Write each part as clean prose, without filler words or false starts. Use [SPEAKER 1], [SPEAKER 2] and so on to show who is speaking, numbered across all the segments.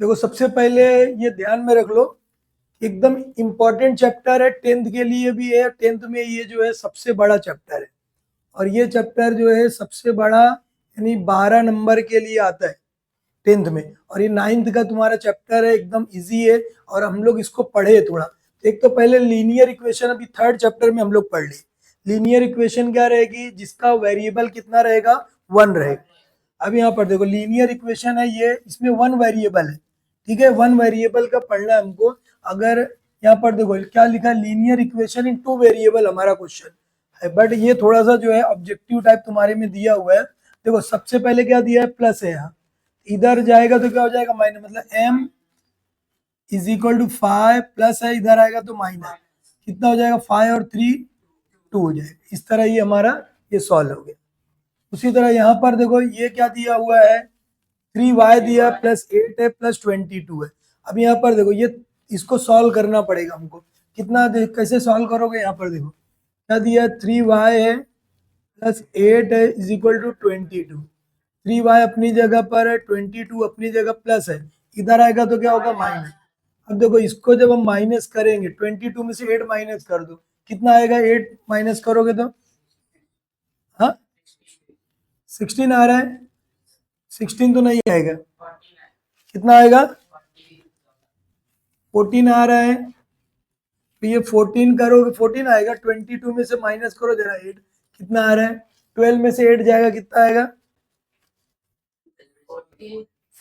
[SPEAKER 1] देखो सबसे पहले ये ध्यान में रख लो, एकदम इम्पोर्टेंट चैप्टर है, 10th के लिए भी है। 10th में ये जो है सबसे बड़ा चैप्टर है, और ये चैप्टर जो है सबसे बड़ा यानी 12 नंबर के लिए आता है 10th में। और ये 9th का तुम्हारा चैप्टर है, एकदम इजी है, और हम लोग इसको पढ़े थोड़ा। एक तो पहले लीनियर इक्वेशन अभी 3rd चैप्टर में हम लोग पढ़ ली। लीनियर इक्वेशन क्या रहेगी, जिसका वेरिएबल कितना रहेगा, 1 रहेगा। अब यहाँ पर देखो लीनियर इक्वेशन है ये, इसमें 1 वेरिएबल है, ठीक है। 1 वेरिएबल का पढ़ना है हमको। अगर यहाँ पर देखो क्या लिखा है, लीनियर इक्वेशन इन 2 वेरिएबल हमारा क्वेश्चन है, बट ये थोड़ा सा जो है ऑब्जेक्टिव टाइप तुम्हारे में दिया हुआ है। देखो सबसे पहले क्या दिया है, प्लस है यहाँ, इधर जाएगा तो क्या हो जाएगा माइनस, मतलब m is equal to 5 plus है, इधर आएगा तो माइनस, कितना हो जाएगा 5 और 3 2 हो जाएगा। इस तरह ये हमारा ये सॉल्व हो गया। उसी तरह यहाँ पर देखो ये क्या दिया हुआ है, 3y दिया प्लस 8 है प्लस 22 है। अब यहाँ पर देखो ये इसको सॉल्व करना पड़ेगा हमको। कितना कैसे सॉल्व करोगे, यहाँ पर देखो क्या दिया, 3y है प्लस 8 है इज इक्वल टू 22। 3y अपनी जगह पर है, 22 अपनी जगह प्लस है, इधर आएगा तो क्या होगा माइनस। अब देखो इसको जब हम माइनस करेंगे, 22 में से 8 माइनस कर दो, कितना आएगा, 8 माइनस करोगे तो हाँ 16 आ रहा है, 16 तो नहीं आएगा, कितना आएगा 14 आ रहा है। तो ये 14 करोगे 14 आएगा, 22 में से माइनस करो जरा 8, कितना आ रहा है, 12 में से 8 जाएगा, कितना आएगा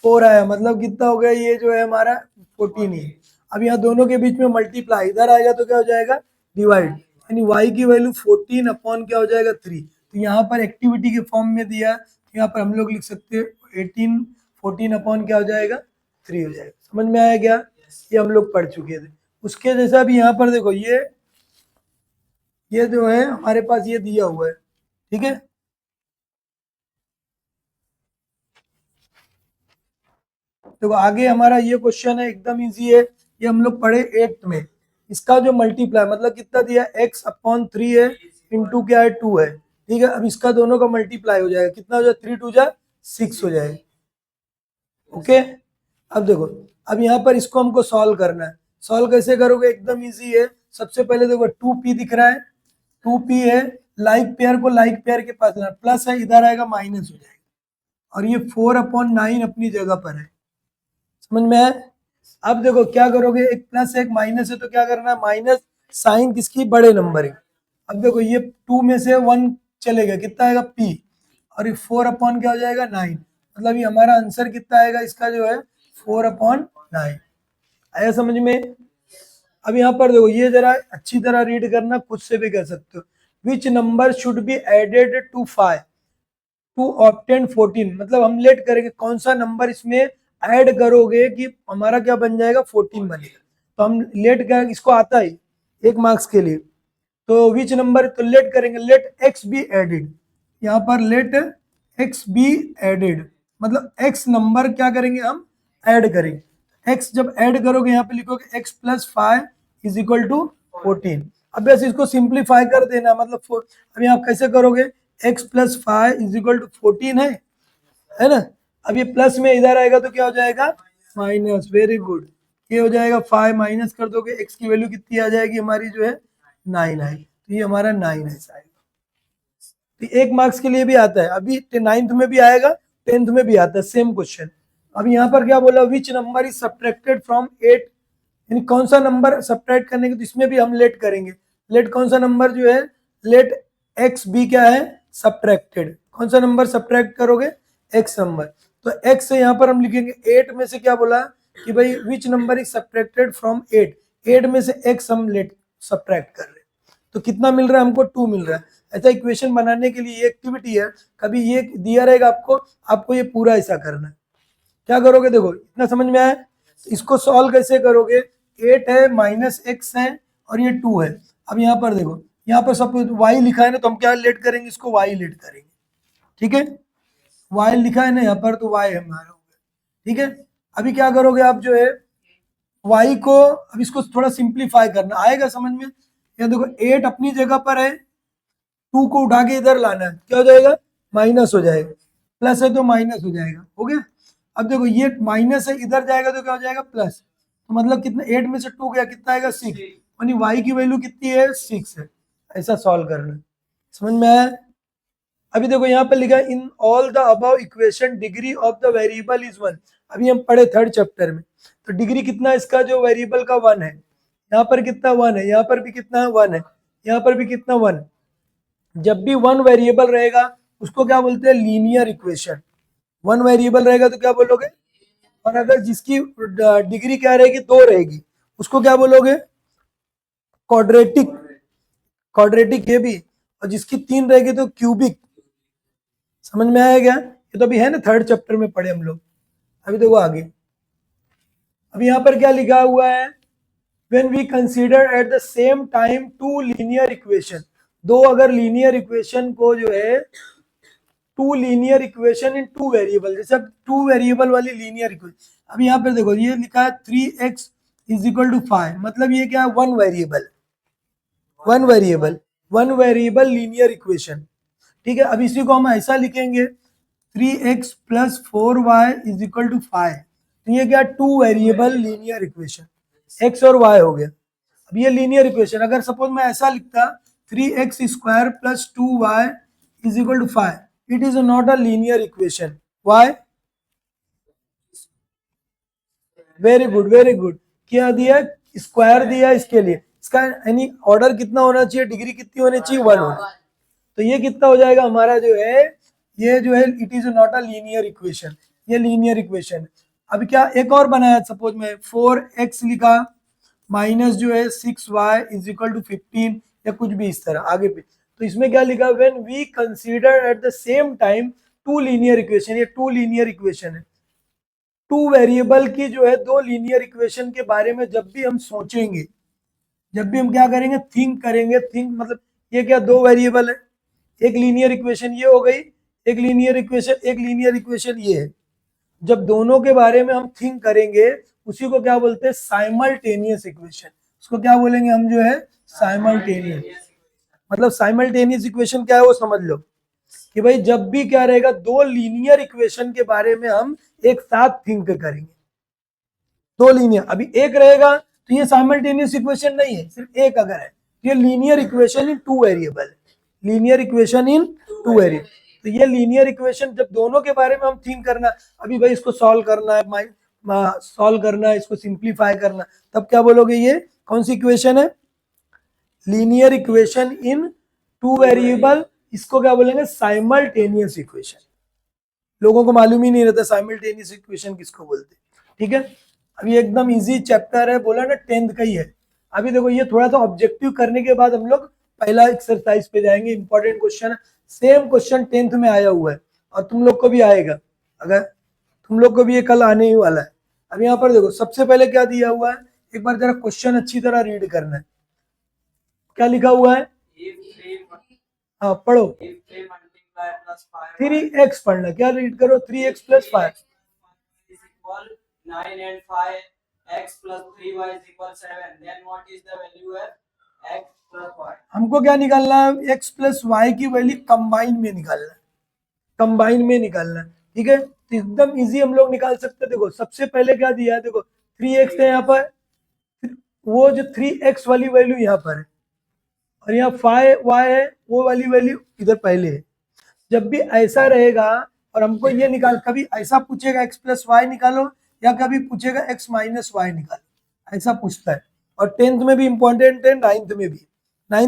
[SPEAKER 1] 4 आया, मतलब कितना हो गया, ये जो है हमारा 14 ही। अब यहाँ दोनों के बीच में मल्टीप्लाई, इधर आएगा तो क्या हो जाएगा डिवाइड, यानी y की वैल्यू 14 अपॉन क्या हो जाएगा 3। तो यहाँ पर एक्टिविटी के फॉर्म में दिया, यहाँ पर हम लोग लिख सकते हैं 18 14 अपॉन क्या हो जाएगा 3 हो जाएगा। समझ में आया क्या, ये हम लोग पढ़ चुके थे। उसके जैसा भी यहाँ पर देखो ये जो है हमारे पास ये दिया हुआ है, ठीक है। देखो आगे हमारा ये क्वेश्चन है, एकदम इजी है, ये हम लोग पढ़े 8th में। इसका जो मल्टीप्लाई मतलब कितना दिया, x अपॉन 3 है इंटू क्या है 2 है, ठीक है। अब इसका दोनों का मल्टीप्लाई हो जाएगा, कितना हो जाएगा 3 2 जा 6 हो जाएगा, ओके। अब देखो अब यहाँ पर इसको हमको सॉल्व करना है। सॉल्व कैसे करोगे, एकदम इजी है। सबसे पहले देखो 2p दिख रहा है, 2p है, लाइक पेयर को लाइक पेयर के पास लाना, प्लस है इधर आएगा माइनस हो जाएगा, और ये 4 अपॉन 9 अपनी जगह पर है। समझ में आया। अब देखो क्या करोगे, एक प्लस एक माइनस है तो क्या करना है, माइनस साइन किसकी, बड़े नंबर की। अब देखो ये 2 में से 1 चलेगा, कितना आएगा p, और ये 4 अपॉन क्या हो जाएगा 9, मतलब ये हमारा आंसर कितना आएगा इसका जो है 4 अपॉन 9। आया समझ में। अब यहाँ पर देखो ये जरा अच्छी तरह रीड करना, खुद से भी कर सकते हो। Which number should be added to 5 to obtain 14, मतलब हम लेट करेंगे कौन सा नंबर इसमें ऐड करोगे कि हमारा क्या बन जाएगा 14 बनेगा। तो हम लेट कर, इसको आता है 1 मार्क्स के लिए, तो विच नंबर, तो लेट करेंगे, लेट एक्स बी एडेड। यहाँ पर लेट एक्स बी एडेड मतलब एक्स नंबर क्या करेंगे हम ऐड करेंगे। एक्स जब ऐड करोगे यहाँ पे लिखोगे x plus 5 is equal to 14। अब बस इसको सिंप्लीफाई कर देना, मतलब अब यहाँ कैसे करोगे, x plus 5 is equal to 14 है ना। अब ये प्लस में इधर आएगा तो क्या हो जाएगा माइनस, वेरी गुड, ये हो जाएगा 5 माइनस कर दोगे, x की वैल्यू कितनी आ जाएगी हमारी जो है 9 आएगी, तो ये हमारा 9 ऐसा आएगा। तो 1 मार्क्स के लिए भी आता है, अभी 9th में भी आएगा 10th में भी आता है सेम क्वेश्चन। अब यहाँ पर क्या बोला, which number is subtracted from 8, यानी कौन सा नंबर सब्ट्रैक्ट करने के, तो इसमें भी हम लेट करेंगे। लेट कौन सा नंबर जो है, लेट एक्स बी क्या है सब्ट्रैक्टेड, कौन सा नंबर सब्ट्रैक्ट करोगे एक्स नंबर। तो एक्स से यहाँ पर हम लिखेंगे 8 में से क्या बोला कि भाई which number is subtracted from 8, 8 में से एक्स हम लेट सब्ट्रैक्ट कर रहे हैं, तो कितना मिल रहा है हमको 2 मिल रहा है। ऐसा इक्वेशन बनाने के लिए ये एक्टिविटी है, कभी ये दिया रहेगा आपको ये पूरा ऐसा करना है। क्या करोगे देखो इतना समझ में आया, इसको सॉल्व कैसे करोगे, 8 है माइनस एक्स है और ये 2 है। अब यहाँ पर देखो, यहाँ पर सब y लिखा है ना, तो हम क्या लेट करेंगे, इसको y लेट करेंगे, ठीक है। y लिखा है ना यहाँ पर, तो y हमारा हो गया, ठीक है। अभी क्या करोगे आप जो है y को, अब इसको थोड़ा सिंप्लीफाई करना आएगा समझ में। यहाँ देखो 8 अपनी जगह पर है, 2 को उठा के इधर लाना है, क्या हो जाएगा माइनस हो जाएगा, प्लस है तो माइनस हो जाएगा, हो गया। अब देखो ये माइनस है, इधर जाएगा तो क्या हो जाएगा प्लस, तो मतलब कितना 8 में से 2 गया, कितना आएगा 6, यानी y की वैल्यू कितनी है 6 है। ऐसा सॉल्व करना, समझ में आया। अभी देखो यहाँ पे लिखा है in all the above equation degree of the variable is 1। अभी हम पढ़े थर्ड चैप्टर में, तो डिग्री कितना है इसका जो वेरिएबल का 1 है, यहाँ पर कितना 1 है, यहाँ पर भी कितना 1 है, यहाँ पर भी कितना 1। जब भी 1 वेरिएबल रहेगा उसको क्या बोलते हैं लीनियर इक्वेशन। 1 वेरिएबल रहेगा तो क्या बोलोगे, और अगर जिसकी डिग्री क्या रहेगी 2 रहेगी उसको क्या बोलोगे क्वाड्रेटिक, क्वाड्रेटिक ये भी, और जिसकी 3 रहेगी तो क्यूबिक। समझ में आया क्या, ये तो अभी है ना थर्ड चैप्टर में पढ़े हम लोग। अभी देखो आगे, अभी यहाँ पर क्या लिखा हुआ है, when we consider at the same time two linear equation, दो अगर लीनियर इक्वेशन को जो है two linear equation in two variable, जैसे अब टू वेरिएबल वाली लीनियर इक्वेशन। अब यहाँ पर देखो ये लिखा है 3x इज इक्वल टू 5, मतलब ये क्या है one variable, one variable linear equation. ठीक है, अब इसी को हम ऐसा लिखेंगे 3x plus 4y is equal to 5, तो ये क्या two variable linear equation, x और y हो गया। अब ये लीनियर इक्वेशन अगर सपोज मैं ऐसा लिखता 3x square plus 2y is equal to 5, it is not a linear equation. Why, very good very good, क्या दिया स्क्वायर दिया इसके लिए, इसका यानी ऑर्डर कितना होना चाहिए, डिग्री कितनी होनी चाहिए 1 होना, तो ये कितना हो जाएगा हमारा जो है, ये जो है it is not a linear equation, ये लीनियर इक्वेशन। अब क्या एक और बनाया, सपोज में 4x लिखा माइनस जो है 6y इज इक्वल टू 15 या कुछ भी इस तरह आगे पे, तो इसमें क्या लिखा when we consider at the same time two linear equation, ये टू लीनियर इक्वेशन है। टू वेरिएबल की जो है दो लीनियर इक्वेशन के बारे में जब भी हम सोचेंगे, जब भी हम क्या करेंगे थिंक करेंगे, थिंक मतलब ये क्या दो वेरिएबल है, एक लीनियर इक्वेशन ये हो गई, एक लीनियर इक्वेशन ये है। जब दोनों के बारे में हम थिंक करेंगे उसी को क्या बोलते हैं साइमल्टेनियस इक्वेशन, उसको क्या बोलेंगे हम जो है साइमल्टेनियस। मतलब साइमल्टेनियस इक्वेशन क्या है वो समझ लो कि भाई जब भी क्या रहेगा दो लीनियर इक्वेशन के बारे में हम एक साथ थिंक करेंगे, दो लीनियर, अभी एक रहेगा तो ये साइमल्टेनियस इक्वेशन नहीं है, सिर्फ एक अगर है तो ये linear equation in two variable, linear equation in two variable. तो ये लीनियर इक्वेशन जब दोनों के बारे में हम थिंक करना, अभी भाई इसको सॉल्व करना है, सॉल्व करना है, इसको सिंप्लीफाई करना, तब क्या बोलोगे ये कौन सी इक्वेशन है, linear equation in two variable, इसको क्या बोलेंगे साइमल्टेनियस इक्वेशन। लोगों को मालूम ही नहीं रहता साइमल्टेनियस इक्वेशन किसको बोलते, ठीक है। अभी एकदम इजी चैप्टर है, बोला ना 10th का ही है। अभी देखो ये थोड़ा सा ऑब्जेक्टिव करने के बाद हम लोग पहला एक्सरसाइज पे जाएंगे, important question, same question 10th में आया हुआ है और तुम लोग को भी आएगा, अगर तुम लोग को भी ये कल आने ही वाला है। अब यहाँ पर देखो सबसे पहले क्या दिया हुआ है, एक बार जरा क्वेश्चन अच्छी तरह रीड करना है, क्या लिखा हुआ है, हाँ पढ़ो, 3x पढ़ना, क्या रीड करो 3x plus 5
[SPEAKER 2] 9 and 5 x plus 3y is equal 7, then what is the value of x plus y?
[SPEAKER 1] हमको क्या निकालना है, x प्लस वाई की वैल्यू कंबाइन में निकालना है, कंबाइन में निकालना है, ठीक है। तो एकदम इजी हम लोग निकाल सकते हैं। देखो सबसे पहले क्या दिया है, देखो 3x है यहाँ पर, वो जो 3x वाली वैल्यू यहाँ पर है और यहाँ 5y है, वो वाली वैल्यू इधर पहले है। जब भी ऐसा रहेगा और हमको ये निकाल, कभी ऐसा पूछेगा x प्लस वाई निकालो या कभी पूछेगा x माइनस वाई निकालो, ऐसा पूछता है। और 10th में भी इंपॉर्टेंट है, 9th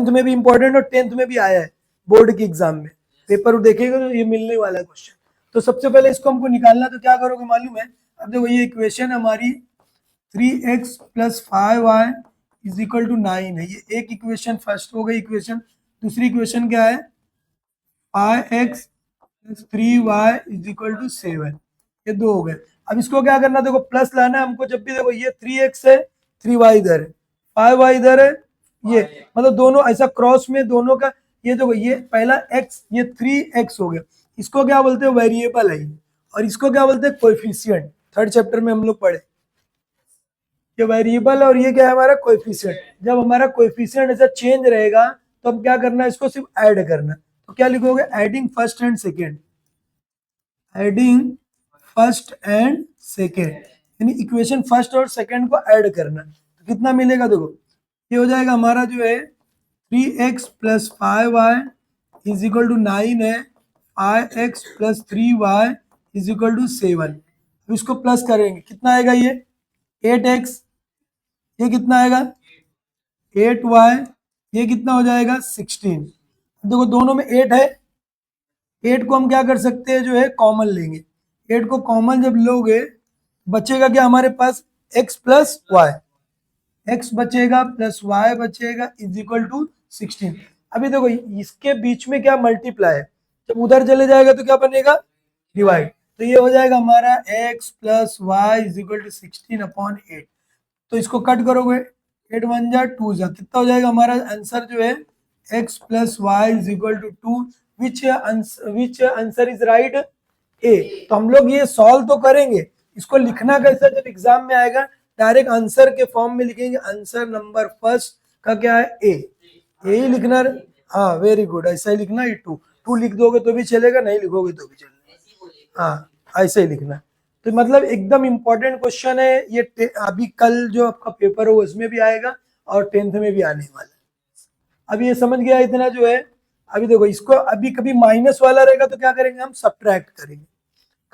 [SPEAKER 1] में भी इंपॉर्टेंट और 10th में भी आया है बोर्ड के एग्जाम में, पेपर देखेगा तो ये मिलने वाला है क्वेश्चन। तो सबसे पहले इसको हमको निकालना, तो क्या करोगे मालूम है, अब देखो ये इक्वेशन हमारी 3x plus 5y is equal to 9 है, ये एक इक्वेशन फर्स्ट हो गई इक्वेशन। दूसरी इक्वेशन क्या है 5x plus 3y is equal to 7, ये दो हो गए। अब इसको क्या करना, देखो प्लस लाना है हमको, जब भी देखो ये 3x है 3y इधर है 5y इधर है, ये मतलब दोनों ऐसा क्रॉस में दोनों का, ये देखो ये पहला x, ये 3x हो गया, इसको क्या बोलते हैं वेरिएबल है, और इसको क्या बोलते हैं कोएफिशिएंट, थर्ड चैप्टर में हम लोग पढ़े, ये वेरिएबल और ये क्या है हमारा कोएफिशिएंट। जब हमारा कोएफिशिएंट ऐसा चेंज रहेगा तो अब क्या करना है, इसको सिर्फ ऐड करना, तो क्या लिखोगे adding first and second, adding first and second, यानी इक्वेशन फर्स्ट और सेकेंड को ऐड करना। तो कितना मिलेगा देखो, ये हो जाएगा हमारा जो है 3x plus 5y is equal to 9 है, 5x plus 3y is equal to 7। अब इसको प्लस करेंगे, कितना आएगा ये 8x, ये कितना आएगा 8y, ये कितना हो जाएगा 16। देखो दोनों में 8 है, 8 को हम क्या कर सकते हैं जो है कॉमन लेंगे। 8 को कॉमन जब लोगे बचेगा क्या हमारे पास x प्लस वाई, x बचेगा प्लस y बचेगा इज इक्वल टू 16। अभी देखो इसके बीच में क्या मल्टीप्लाई है, जब उधर चले जाएगा तो क्या बनेगा डिवाइड। तो ये हो जाएगा हमारा x plus y is equal to 16 upon 8। तो इसको कट करोगे 8 1 जा 2 जा, कितना हो जाएगा हमारा आंसर जो है x plus y is equal to 2। Which answer is right A. तो हम लोग ये सॉल्व तो करेंगे, इसको लिखना कैसा जब एग्जाम में आएगा डायरेक्ट आंसर के फॉर्म में लिखेंगे। आंसर नंबर फर्स्ट का क्या है ए, यही लिखना। हाँ वेरी गुड, ऐसा ही लिखना। ये 2 लिख दोगे तो भी चलेगा, नहीं लिखोगे तो भी चलेगा। हाँ ऐसे ही लिखना। तो मतलब एकदम इम्पोर्टेंट क्वेश्चन है ये, अभी कल जो आपका पेपर हो उसमें भी आएगा और 10th में भी आने वाला है। अभी ये समझ गया इतना जो है। अभी देखो इसको अभी कभी माइनस वाला रहेगा तो क्या करेंगे हम सब्ट्रैक्ट करेंगे,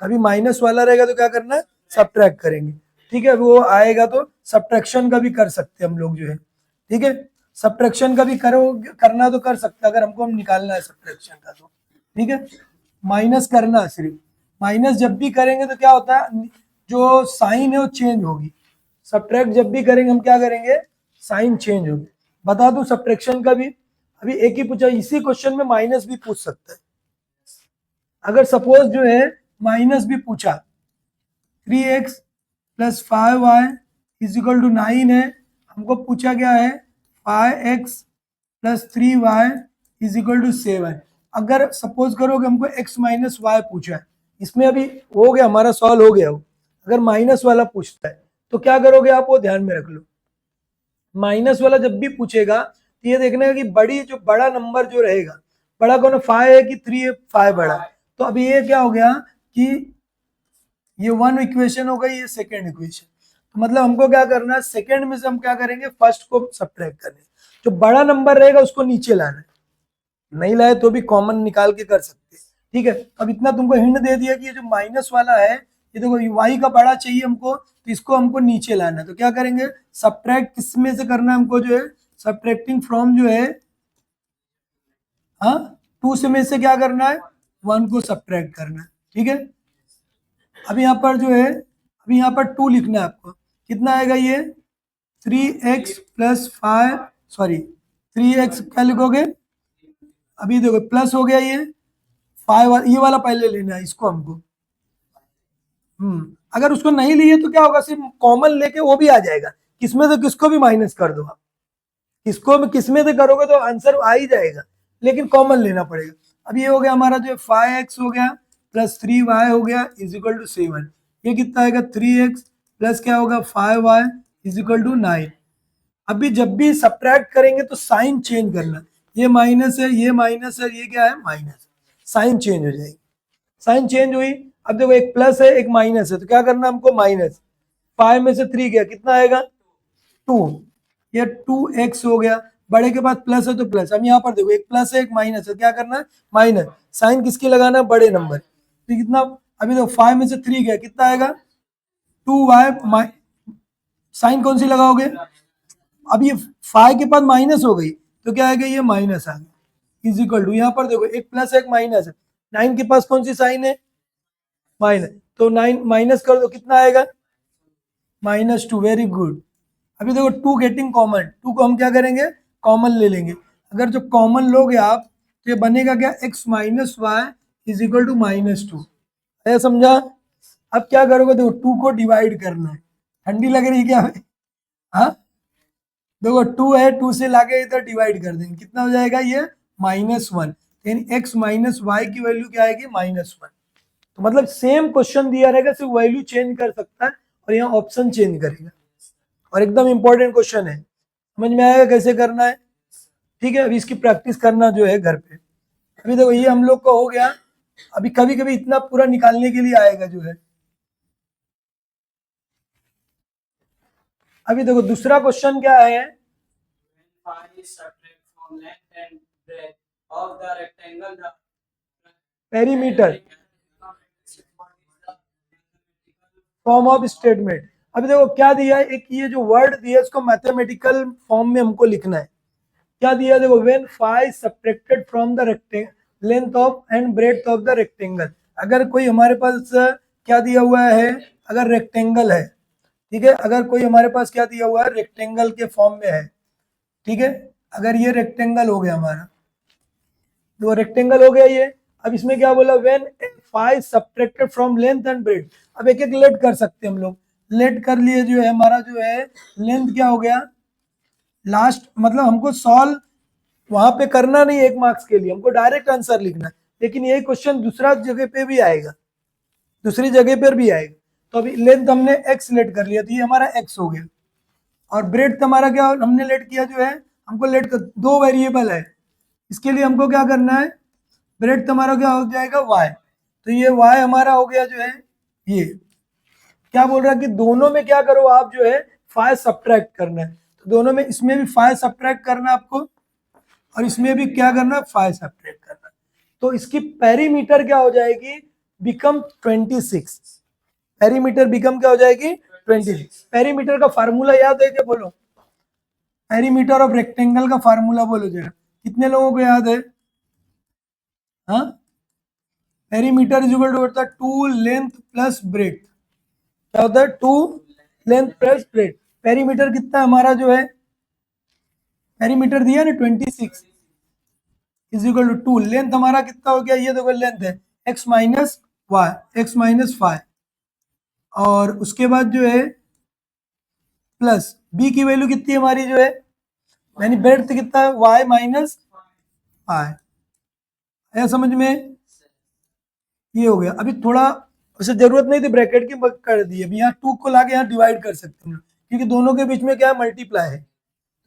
[SPEAKER 1] कभी माइनस वाला रहेगा तो क्या करना है सब्ट्रैक्ट करेंगे। ठीक है, वो आएगा तो सब्ट्रैक्शन का भी कर सकते हैं हम लोग जो है। ठीक है, सब्ट्रैक्शन का भी करना तो कर सकते हैं अगर हमको हम निकालना है सब्ट्रैक्शन का तो। ठीक है, माइनस करना सिर्फ, माइनस जब भी करेंगे तो क्या होता है जो साइन है वो चेंज होगी। सब्ट्रैक्ट जब भी करेंगे हम क्या करेंगे साइन चेंज होगी। बता दूं सब्ट्रैक्शन का भी अभी एक ही पूछा, इसी क्वेश्चन में माइनस भी पूछ सकता है। अगर सपोज जो है माइनस भी पूछा 3x plus 5y is equal to 9 है, हमको पूछा गया है 5x plus 3y is equal to 7। अगर सपोज करोगे हमको x माइनस वाई पूछा है, इसमें अभी हो गया हमारा सॉल्व हो गया वो। अगर माइनस वाला पूछता है तो क्या करोगे आप, वो ध्यान में रख लो। माइनस वाला जब भी पूछेगा तो ये देखना है कि बड़ा नंबर जो रहेगा, बड़ा कौन 5 है कि 3 है, 5 बड़ा। तो अभी ये क्या हो गया कि ये 1 इक्वेशन हो गई, ये सेकेंड इक्वेशन। तो मतलब हमको क्या करना है सेकेंड में से हम क्या करेंगे फर्स्ट को सब्ट्रैक्ट करेंगे। जो बड़ा नंबर रहेगा उसको नीचे लाना है, नहीं लाए तो भी कॉमन निकाल के कर सकते हैं। ठीक है, अब इतना तुमको हिंट दे दिया कि ये जो माइनस वाला है ये देखो y का बड़ा चाहिए हमको, तो इसको हमको नीचे लाना है। तो क्या करेंगे सब्ट्रैक्ट किस में से करना है हमको जो है सब्ट्रैक्टिंग फ्रॉम जो है 2 से में से क्या करना है 1 को सब्ट्रैक्ट करना है। ठीक है, अभी यहाँ पर जो है अभी यहाँ पर 2 लिखना है आपको, कितना आएगा ये 3x प्लस 5 सॉरी 3x क्या लिखोगे, अभी देखो प्लस हो गया ये 5 ये वाला पहले लेना है इसको हमको। अगर उसको नहीं लिए तो क्या होगा सिर्फ कॉमन लेके वो भी आ जाएगा, किसमें से किसको भी माइनस कर दो आप, किसको भी किसमें से करोगे तो आंसर आ ही जाएगा, लेकिन कॉमन लेना पड़ेगा। अब ये हो गया हमारा जो 5x हो गया प्लस 3y हो गया इज इक्वल टू 7। ये कितना आएगा 3x प्लस क्या होगा 5y इज इक्वल टू 9। अभी जब भी सब्ट्रैक्ट करेंगे तो साइन चेंज करना, ये माइनस है ये माइनस है ये क्या है माइनस, साइन चेंज हो जाएगी। साइन चेंज हुई, अब देखो एक प्लस है एक माइनस है तो क्या करना हमको माइनस 5 में से 3 गया कितना आएगा 2, ये 2x हो गया। बड़े के बाद प्लस है तो प्लस, अब यहाँ पर देखो एक प्लस है एक माइनस है, क्या करना है माइनस, साइन किसकी लगाना है बड़े नंबर। तो कितना अभी देखो 5 में से 3 गया कितना आएगा 2y, साइन कौन सी लगाओगे, अब ये 5 के बाद माइनस हो गई तो क्या आएगा ये माइनस आ गया इज इक्वल टू, यहाँ पर देखो एक प्लस एक माइनस है, 9 के पास कौन सी साइन है माइनस, तो 9 माइनस कर दो कितना आएगा -2। वेरी गुड, अभी देखो 2 गेटिंग कॉमन, 2 को हम क्या करेंगे कॉमन ले लेंगे। अगर जो कॉमन लोगे आप तो ये बनेगा क्या x minus y is equal to -2। ऐसा समझा। अब क्या करोगे देखो 2 को डिवाइड करना है, ठंडी लग रही है क्या हाँ देखो 2 है 2 से लाके इधर डिवाइड कर देंगे कितना हो जाएगा ये -1, यानी x माइनस वाई की वैल्यू क्या आएगी -1। तो मतलब सेम क्वेश्चन दिया रहेगा सिर्फ वैल्यू चेंज कर सकता है और यहाँ ऑप्शन चेंज करेगा, और एकदम इंपॉर्टेंट क्वेश्चन है, समझ में आएगा कैसे करना है। ठीक है, अभी इसकी प्रैक्टिस करना जो है घर पे। अभी देखो ये हम लोग को हो गया, अभी कभी कभी इतना पूरा निकालने के लिए आएगा जो है अभी देखो दूसरा क्वेश्चन क्या है,
[SPEAKER 2] When phi is subtract from length and breadth of the rectangle, the
[SPEAKER 1] perimeter form of statement. अभी देखो क्या दिया है, एक ये जो वर्ड दिया है इसको मैथमेटिकल फॉर्म में हमको लिखना है। क्या दिया है देखो, when five subtracted from the rectangle length of and breadth of the rectangle. अगर कोई हमारे पास क्या दिया हुआ है, अगर रेक्टेंगल है, ठीक है, अगर कोई हमारे पास क्या दिया हुआ है, रेक्टेंगल के फॉर्म में है, ठीक है, अगर ये रेक्टेंगल हो गया हमारा, तो रेक्टेंगल हो गया ये। अब इसमें क्या बोला, when five subtracted from length and breadth. अब एक एक लेट कर सकते हैं हम लोग, लेट कर लिए, जो है हमारा जो है लेंथ क्या हो गया, लास्ट मतलब हमको सॉल्व वहां पे करना नहीं, 1 मार्क्स के लिए हमको डायरेक्ट आंसर लिखना है, लेकिन यही क्वेश्चन दूसरा जगह पे भी आएगा, दूसरी जगह पर भी आएगा। तो अभी लेंथ हमने एक्स लेट कर लिया, तो ये हमारा एक्स हो गया, और ब्रेड्थ हमारा क्या हमने लेट किया, जो है हमको लेट कर, 2 वेरिएबल है, इसके लिए हमको क्या करना है, ब्रेड्थ हमारा क्या हो जाएगा वाई, तो ये वाई हमारा हो गया जो है ये। क्या बोल रहा है कि दोनों में क्या करो आप, जो है फाइव सब्ट्रैक्ट करना है, तो दोनों में, इसमें भी फाइव सब्ट्रैक्ट करना है आपको, और इसमें भी क्या करना है, फाइव सब्ट्रैक्ट करना है। तो इसकी पेरीमीटर क्या हो जाएगी, बिकम 26, पेरीमीटर बिकम क्या हो जाएगी 26। पेरीमीटर का फार्मूला याद है क्या, बोलो, पेरीमीटर ऑफ रेक्टेंगल का फार्मूला बोलो जरा, कितने लोगों को याद है, हाँ, पेरीमीटर इज इक्वल टू होता है 2 लेंथ प्लस ब्रेड्थ, क्या होता है 2 लेंथ प्लस ब्रेड्थ। पेरीमीटर कितना हमारा जो है, पेरीमीटर दिया ना 26 इज इक्वल टू 2, लेंथ हमारा कितना हो गया, ये देखो लेंथ है x minus y, x minus five, और उसके बाद जो है प्लस b की वैल्यू कितनी है हमारी जो है, यानी ब्रेड्थ कितना है, y माइनस फाइव, आया समझ में, ये हो गया। अभी थोड़ा वैसे जरूरत नहीं थी ब्रैकेट की, बट कर दी, अभी यहाँ 2 को लाके यहाँ डिवाइड कर सकते हैं, क्योंकि दोनों के बीच में क्या है, मल्टीप्लाई है,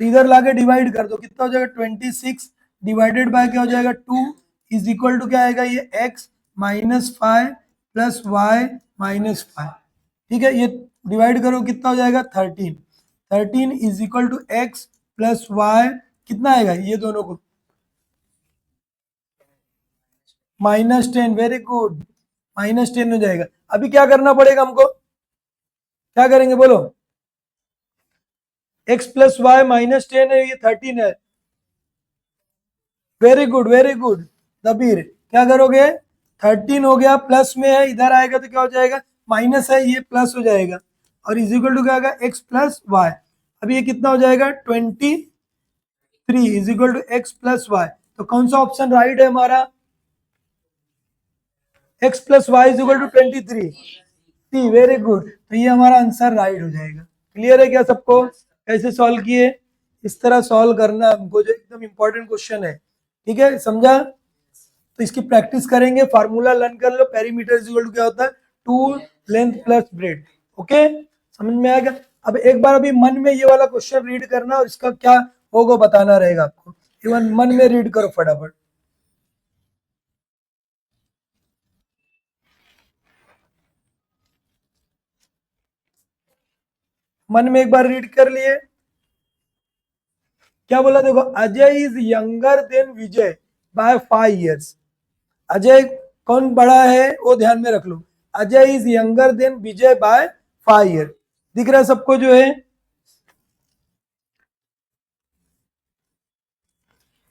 [SPEAKER 1] तो इधर लाके डिवाइड कर दो, कितना हो जाएगा 26 डिवाइडेड बाय क्या हो जाएगा 2 इज इक्वल टू क्या आएगा, ये x minus five plus y minus five, ठीक है, ये डिवाइड करो कितना हो जाएगा 13, 13 is equal to x plus y, कितना आएगा ये दोनों को, -10, वेरी गुड, -10 हो जाएगा। अभी क्या करना पड़ेगा हमको, क्या करेंगे बोलो, x प्लस वाई -10 है, ये 13 है, वेरी गुड वेरी गुड दबीर, क्या करोगे 13 हो गया, प्लस में है, इधर आएगा तो क्या हो जाएगा, माइनस है, ये प्लस हो जाएगा, और इज इक्वल टू क्या आएगा x प्लस वाई। अभी ये कितना हो जाएगा 23 is equal to x plus y, तो कौन सा ऑप्शन राइट है हमारा, x plus y is equal to 23, C, very good, तो ये हमारा आंसर राइट हो जाएगा। क्लियर है क्या सबको, कैसे सॉल्व किए, इस तरह सॉल्व करना हमको, जो एकदम इंपॉर्टेंट क्वेश्चन है, ठीक है, समझा, तो इसकी प्रैक्टिस करेंगे, फार्मूला लर्न कर लो, पेरीमीटर इज इक्वल टू क्या होता है 2 लेंथ प्लस ब्रेड, ओके, समझ में आ गया। अब एक बार अभी मन में ये वाला क्वेश्चन रीड करना, और इसका क्या होगा बताना रहेगा आपको, इवन मन में रीड करो फटाफट, मन में एक बार रीड कर लिए। क्या बोला देखो, Ajay is younger than Vijay by 5 years। Ajay कौन बड़ा है वो ध्यान में रख लो, Ajay is younger than Vijay by 5 years, दिख रहा है सबको जो है,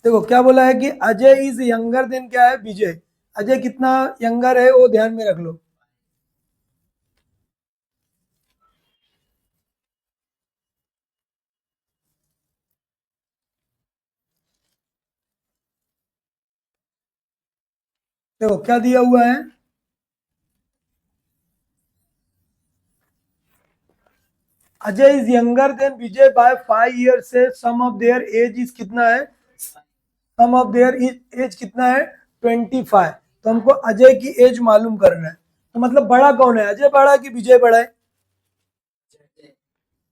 [SPEAKER 1] देखो क्या बोला है कि अजय इज यंगर देन क्या है विजय, अजय कितना यंगर है वो ध्यान में रख लो, देखो क्या दिया हुआ है, Ajay is younger than Vijay by 5 years से sum of their age is कितना है, सम ऑफ देयर एज कितना है 25, तो हमको अजय की एज मालूम करना है, तो मतलब बड़ा कौन है, अजय बड़ा कि विजय बड़ा है,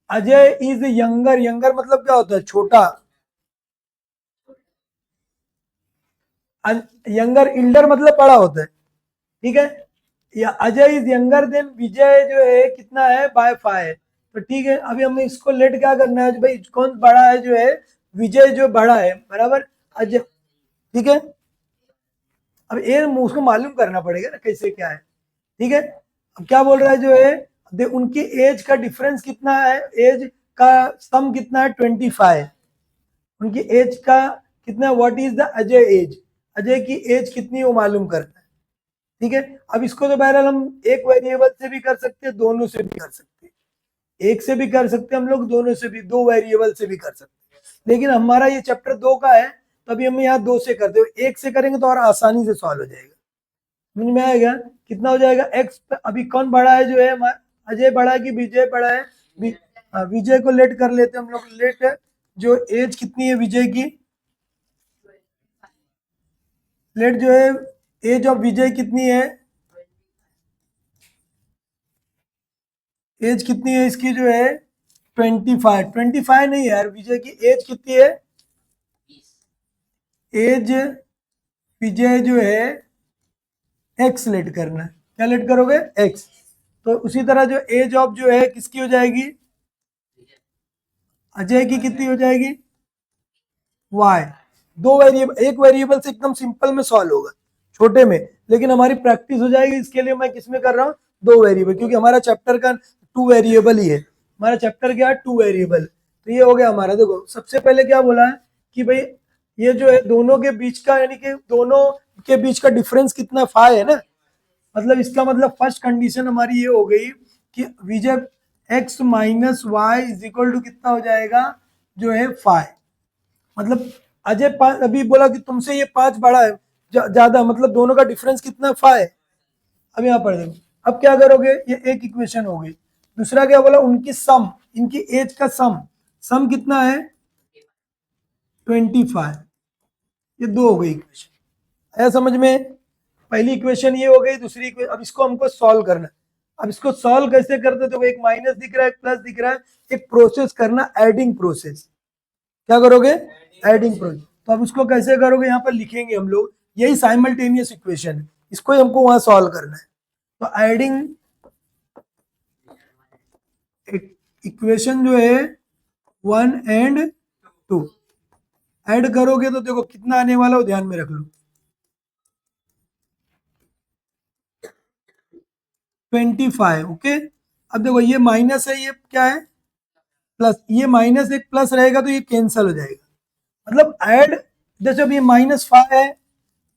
[SPEAKER 1] अजय इज यंगर, यंगर मतलब क्या होता है छोटा, यंगर इल्डर मतलब बड़ा होता है, ठीक है, या अजय इज यंगर देन विजय जो है कितना है बाय 5, तो ठीक है, अभी हमें इसको लेट क्या करना है भाई, कौन बड़ा है जो है, विजय जो बड़ा है बराबर अजय, ठीक है। अब ये उसको मालूम करना पड़ेगा ना कैसे क्या है, ठीक है। अब क्या बोल रहा है जो है, उनकी एज का डिफरेंस कितना है, एज का सम कितना है 25, उनकी एज का कितना, what is the Ajay age, Ajay की एज कितनी वो मालूम करना है, ठीक है। अब इसको तो बहरहाल हम एक वेरिएबल से भी कर सकते हैं, दोनों से भी कर सकते हैं, एक से भी कर सकते हैं हम लोग, दोनों से भी, दो वेरिएबल से भी कर सकते हैं। लेकिन हमारा ये चैप्टर 2 का है, तभी हम यहाँ 2 से करते हैं, एक से करेंगे तो और आसानी से सॉल्व हो जाएगा। समझ में आएगा कितना हो जाएगा एक्स, अभी कौन बड़ा है जो है, अजय बड़ा है कि विजय बड़ा है, विजय को लेट कर लेते हैं हम लोग, लेट जो एज कितनी है विजय की, लेट जो है एज ऑफ विजय कितनी है, एज कितनी है इसकी जो है 25 नहीं है यार, विजय की एज कितनी है, एज विजय जो है एक्स लेट करना है, क्या लेट करोगे एक्स, तो उसी तरह जो एज ऑफ जो है किसकी हो जाएगी, अजय की कितनी हो जाएगी वाई, दो वेरिएबल, एक वेरिएबल से एकदम सिंपल में सॉल्व होगा छोटे में, लेकिन हमारी प्रैक्टिस हो जाएगी, इसके लिए मैं किसमें कर रहा हूँ, दो वेरिएबल, क्योंकि हमारा चैप्टर का 2 वेरिएबल ही है, हमारा चैप्टर क्या है 2 वेरिएबल, तो ये हो गया हमारा। देखो सबसे पहले क्या बोला है कि भाई ये जो है दोनों के बीच का, यानी कि दोनों के बीच का डिफरेंस कितना 5 है ना, मतलब इसका मतलब फर्स्ट कंडीशन हमारी ये हो गई कि Vijay x minus y is equal to कितना हो जाएगा जो है 5, मतलब अजय अभी बोला कि तुमसे ये 5 बड़ा है ज्यादा, मतलब दोनों का डिफरेंस कितना 5 है। अब यहाँ पर देखो, अब क्या करोगे, ये एक इक्वेशन हो गई, दूसरा क्या बोला, उनकी सम, इनकी एज का सम, सम कितना है 25, ये दो हो गई इक्वेशन, आया समझ में, पहली इक्वेशन ये हो गई, दूसरी इक्वेशन, अब इसको हमको सॉल्व करना है। अब इसको सॉल्व कैसे करते, तो एक माइनस दिख रहा है, एक प्लस दिख रहा है, एक प्रोसेस करना, एडिंग प्रोसेस, क्या करोगे एडिंग प्रोसेस, तो अब उसको कैसे करोगे, यहाँ पर लिखेंगे हम लोग, यही साइमल्टेनियस इक्वेशन है, इसको ही हमको वहां सॉल्व करना है, तो एडिंग इक्वेशन जो है 1 एंड 2 ऐड करोगे तो देखो कितना आने वाला हो, ध्यान में रख लो 25, ओके। अब देखो ये माइनस है, ये क्या है प्लस, ये माइनस एक प्लस रहेगा तो ये कैंसिल हो जाएगा, मतलब ऐड, जैसे अब ये -5 है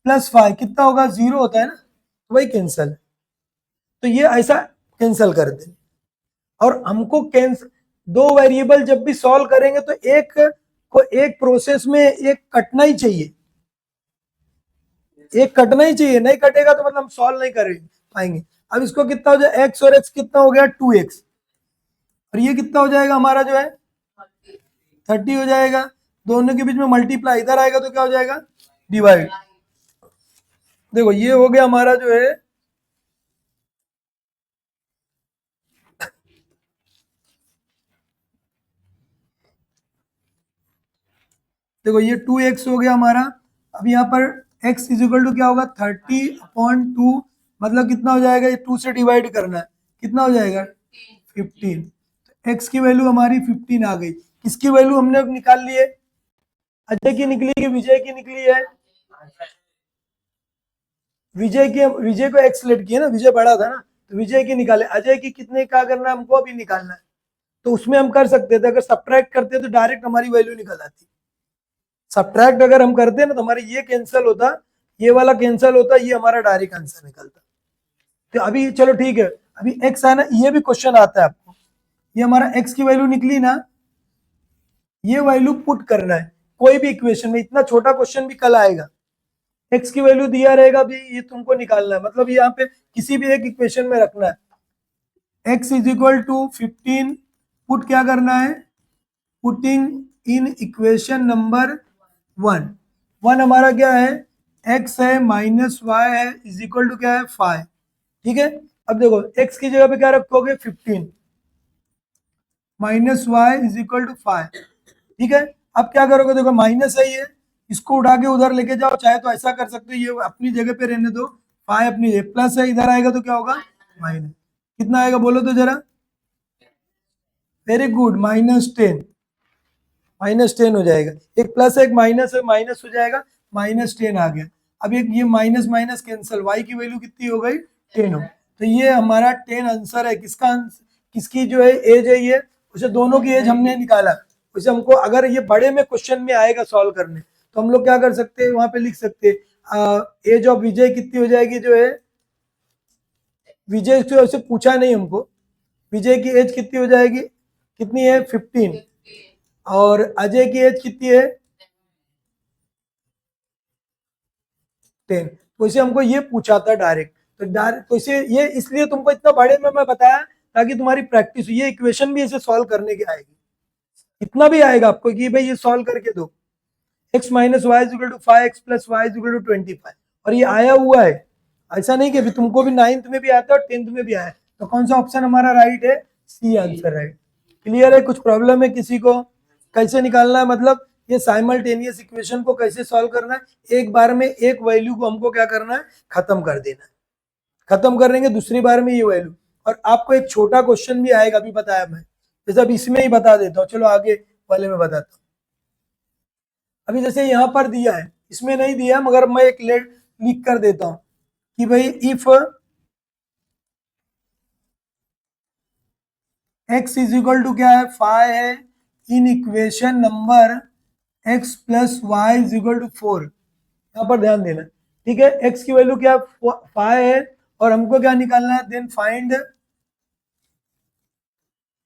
[SPEAKER 1] प्लस 5 कितना होगा 0 होता है ना, तो वही कैंसिल, तो ये ऐसा कैंसिल कर दे। और हमको कैंसिल, दो वेरिएबल जब भी सॉल्व करेंगे तो एक को एक प्रोसेस में एक कटना ही चाहिए, एक कटना ही चाहिए, नहीं कटेगा तो मतलब हम सॉल्व नहीं कर पाएंगे। अब इसको कितना हो जाए, x और x कितना हो गया 2x, और ये कितना हो जाएगा हमारा जो है 30 हो जाएगा, दोनों के बीच में मल्टीप्लाई, इधर आएगा तो क्या हो जाएगा डिवाइड, देखो ये हो गया हमारा जो है, देखो ये 2x हो गया हमारा। अब यहाँ पर x इज इक्वल टू क्या होगा 30/2, मतलब कितना हो जाएगा, ये 2 से डिवाइड करना है, कितना हो जाएगा 15, तो x की वैल्यू हमारी 15 आ गई, किसकी वैल्यू हमने अब निकाल ली है, अजय की निकली कि विजय की निकली है, विजय की, विजय को x लेट किया ना, विजय बड़ा था ना, तो विजय की निकाले, अजय की कितने क्या करना है हमको अभी निकालना है, तो उसमें हम कर सकते थे, अगर सब्ट्रैक्ट करते तो डायरेक्ट हमारी वैल्यू निकल आती, सब्ट्रैक्ट अगर हम करते ना तो हमारे ये कैंसिल होता, ये वाला कैंसिल होता, ये हमारा डायरेक्ट आंसर निकलता। तो अभी चलो ठीक है, अभी x है ना, ये भी क्वेश्चन आता है आपको, ये हमारा x की वैल्यू निकली ना, ये वैल्यू पुट करना है कोई भी इक्वेशन में, इतना छोटा क्वेश्चन भी कल आएगा, x की वैल्यू दिया रहेगा भी, ये तुमको निकालना है, मतलब यहाँ पे किसी भी एक इक्वेशन में रखना है, x is equal to 15, put क्या करना है, पुटिंग इन इक्वेशन नंबर 1 हमारा क्या है x है माइनस वाई है इज इक्वल टू क्या है 5, ठीक है। अब देखो x की जगह पे क्या रखोगे 15 minus y is equal to 5, ठीक है। अब क्या करोगे, देखो माइनस है ये, इसको उठा के उधर लेके जाओ, चाहे तो ऐसा कर सकते हो, ये अपनी जगह पे रहने दो, 5 अपनी जगह, प्लस है इधर आएगा तो क्या होगा माइनस, कितना आएगा बोलो तो जरा, वेरी गुड, -10 हो जाएगा, एक प्लस एक माइनस है, माइनस हो जाएगा, -10 आ गया। अब एक ये माइनस माइनस कैंसिल, y की वैल्यू कितनी हो गई 10 हो, तो ये हमारा 10 आंसर है। किसकी जो है एज है ये, उसे दोनों की एज हमने निकाला। उसे हमको अगर ये बड़े में क्वेश्चन में आएगा सॉल्व करने, तो हम लोग क्या कर सकते हैं, वहां पे लिख सकते हैं एज ऑफ विजय कितनी हो जाएगी, जो है विजय से उसे पूछा नहीं हमको, विजय की एज कितनी हो जाएगी, कितनी है 15, और अजय की एज कितनी है 10। तो इसे हमको ये पूछा था डायरेक्ट, तो इसे ये इसलिए तुमको इतना बड़े में मैं बताया ताकि तुम्हारी प्रैक्टिस, ये इक्वेशन भी इसे सॉल्व करने की आएगी, इतना भी आएगा आपको कि भाई ये सॉल्व करके दो, x minus y equal to 5x plus y equal to 25, और ये आया हुआ है, ऐसा नहीं कि अभी तुमको भी 9th में भी आता है और 10th में भी आया है। तो कौन सा ऑप्शन हमारा राइट है, सी आंसर है। क्लियर है, कुछ प्रॉब्लम है किसी को, कैसे निकालना है, मतलब ये साइमल्टेनियस इक्वेशन को कैसे सॉल्व करना है, एक बार में एक वैल्यू को हमको क्या करना है, खत्म कर देना है, खत्म कर देंगे दूसरी बार में ये वैल्यू। और आपको एक छोटा क्वेश्चन भी आएगा, अभी बताया मैं, जैसे अब इसमें ही बता देता हूँ, चलो आगे वाले में बताता हूँ। अभी जैसे यहाँ पर दिया है, इसमें नहीं दिया मगर मैं एक लिख कर देता हूं कि भाई if x is equal to क्या है 5 है, in equation number x plus y is equal to 4, यहाँ पर ध्यान देना, ठीक है। x की वैल्यू क्या 5 है और हमको क्या निकालना है, देन फाइंड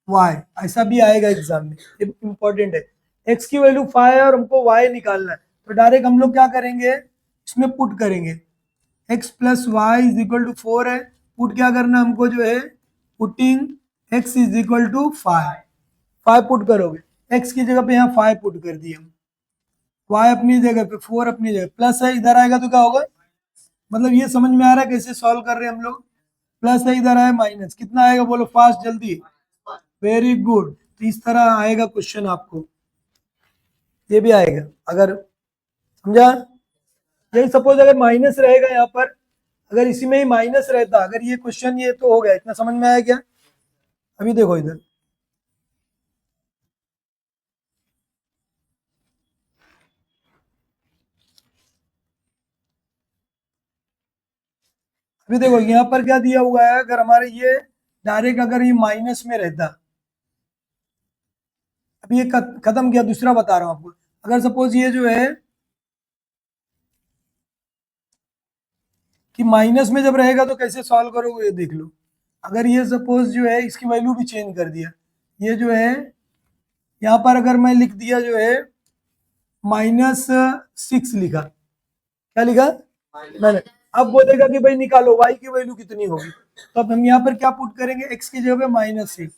[SPEAKER 1] y, ऐसा भी आएगा एग्जाम में, ये इंपॉर्टेंट है। x की वैल्यू 5 है और हमको y निकालना है, तो डायरेक्ट हम लोग क्या करेंगे, इसमें पुट करेंगे, x plus y is equal to 4 है, पुट क्या करना हमको जो है, putting x is equal to 5 put करोगे, x की जगह पे यहाँ 5 पुट कर दिए हम, y अपनी जगह पे 4 अपनी जगह, प्लस है इधर आएगा तो क्या होगा, मतलब ये समझ में आ रहा है कैसे सॉल्व कर रहे हैं हम लोग, प्लस है इधर आए माइनस, कितना आएगा बोलो फास्ट जल्दी, वेरी गुड। तो इस तरह आएगा क्वेश्चन आपको, ये भी आएगा अगर समझा। यही सपोज अगर माइनस रहेगा यहाँ पर, अगर इसी में ही माइनस रहता, अगर ये क्वेश्चन ये तो हो गया, इतना समझ में आया क्या। अभी देखो इधर, अभी देखो यहाँ पर क्या दिया हुआ है, अगर हमारे ये डायरेक्ट अगर ये माइनस में रहता, अभी ये खत्म किया, दूसरा बता रहा हूँ आपको, अगर सपोज ये जो है कि माइनस में जब रहेगा तो कैसे सॉल्व करोगे, ये देख लो। अगर ये सपोज जो है इसकी वैल्यू भी चेंज कर दिया, ये जो है यहाँ पर अगर मैं लिख दिया जो है -6 लिखा, क्या लिखा मैंने, अब बोलेगा कि भाई निकालो y की वैल्यू कितनी होगी, तो अब हम यहाँ पर क्या पुट करेंगे, x की जगह पे -6,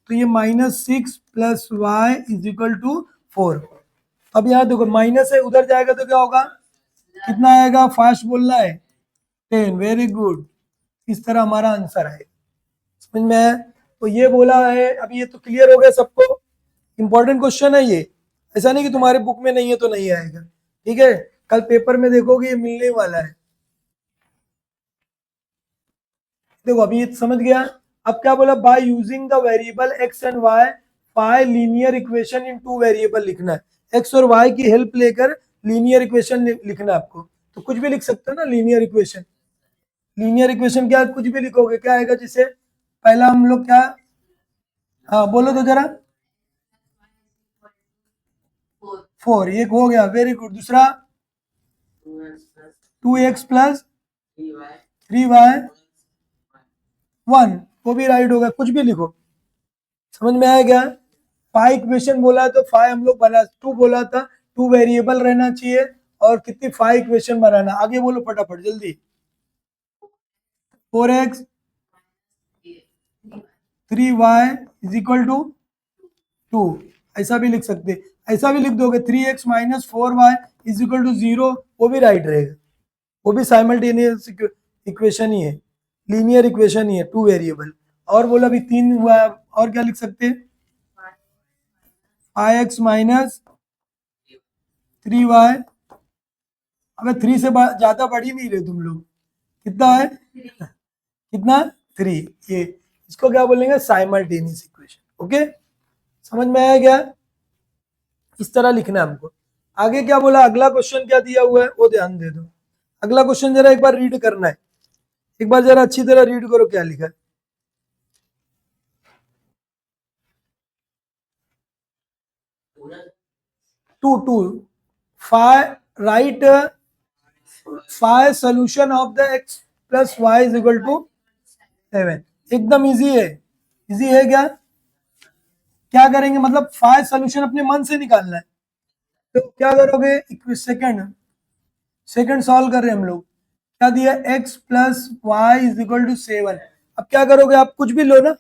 [SPEAKER 1] तो ये -6 plus y is equal to 4। अब यहाँ देखो माइनस है, उधर जाएगा तो क्या होगा, कितना आएगा, फास्ट बोलना है 10, वेरी गुड। इस तरह हमारा आंसर है, समझ में आया। तो ये बोला है, अभी ये तो क्लियर हो गया सबको, इंपॉर्टेंट क्वेश्चन है ये, ऐसा नहीं कि तुम्हारे बुक में नहीं है तो नहीं आएगा, ठीक है, कल पेपर में देखोगे ये मिलने वाला है। देखो अभी ये समझ गया। अब क्या बोला, by using the variable x and y find linear equation in two variable लिखना है, x और y की हेल्प लेकर लीनियर इक्वेशन लिखना है आपको, तो कुछ भी लिख सकते हो ना लीनियर इक्वेशन। लीनियर इक्वेशन क्या, कुछ भी लिखोगे क्या आएगा, जिसे पहला हम लोग क्या, हाँ बोलो तो जरा, 4 एक हो गया, वेरी गुड। दूसरा 2x प्लस 3y 1, वो भी राइट होगा, कुछ भी लिखो, समझ में आया क्या। 5 इक्वेशन बोला तो 5 हम लोग बना, 2 बोला था, 2 वेरिएबल रहना चाहिए, और कितनी 5 इक्वेशन बनाना, आगे बोलो फटाफट जल्दी। 4x 3y is equal to 2, ऐसा भी लिख सकते, ऐसा भी लिख दोगे 3x minus 4y is equal to 0, वो भी राइट रहेगा, वो भी साइमल्टेनियस इक्वेशन ही है, लीनियर इक्वेशन ही है, 2 वेरिएबल। और बोला अभी 3 हुआ, और क्या लिख सकते हैं, 5x माइनस 3y, अबे 3 से ज्यादा बढ़ ही नहीं रहे तुम लोग, कितना है कितना 3, ये इसको क्या बोलेंगे, साइमल्टेनियस इक्वेशन, ओके। समझ में आया क्या? इस तरह लिखना है हमको। आगे क्या बोला, अगला क्वेश्चन क्या दिया हुआ है वो ध्यान दे दो। अगला क्वेश्चन जरा एक बार रीड करना है, एक बार जरा अच्छी तरह रीड करो क्या लिखा है। 2 write five solution of the x plus y is equal to 7। एकदम इजी है, इजी है क्या? क्या करेंगे, मतलब फाइव सोल्यूशन अपने मन से निकालना है। तो क्या करोगे, सेकंड सॉल्व कर रहे हैं हम लोग। क्या दिया, x plus y is equal to 7। अब क्या करोगे, आप कुछ भी लो ना,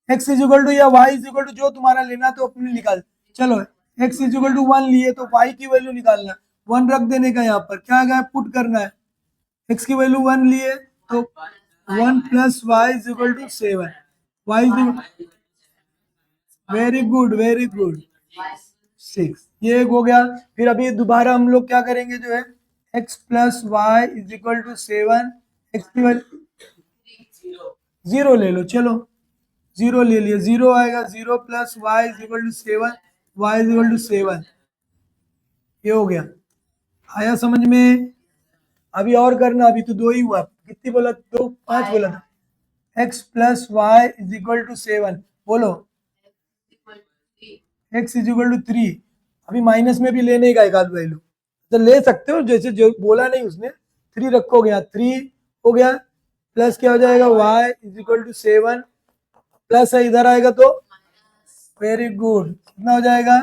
[SPEAKER 1] x इज इक्वल टू या y इज इक्वल टू जो तुम्हारा लेना तो अपने निकाल। चलो x इज इक्वल टू 1 लिए तो y की वैल्यू निकालना, 1 रख देने का, यहाँ पर क्या है, पुट करना है। x की वैल्यू 1 लिए तो 1 plus y is equal to 7। y is, very good very good, 6। ये एक हो गया। फिर अभी दोबारा हम लोग क्या करेंगे, जो है x plus y is equal to 7, x की वैल्यू 0 ले लो, चलो 0 ले लिया, 0 आएगा, 0 plus y is equal to 7, y is equal to 7। ये हो गया, आया समझ में? अभी और करना, अभी तो 2 ही हुआ, कितनी बोला, 2 5 बोला था। x plus y is equal to 7, बोलो x इज इक्वल टू 3। अभी माइनस में भी लेने का एक आध वैल्यू तो ले सकते हो, जैसे जो बोला नहीं उसने, 3 रखोगे, यहाँ 3 हो गया, प्लस क्या हो जाएगा, y is equal to 7, plus है इधर आएगा तो वेरी गुड, कितना हो जाएगा,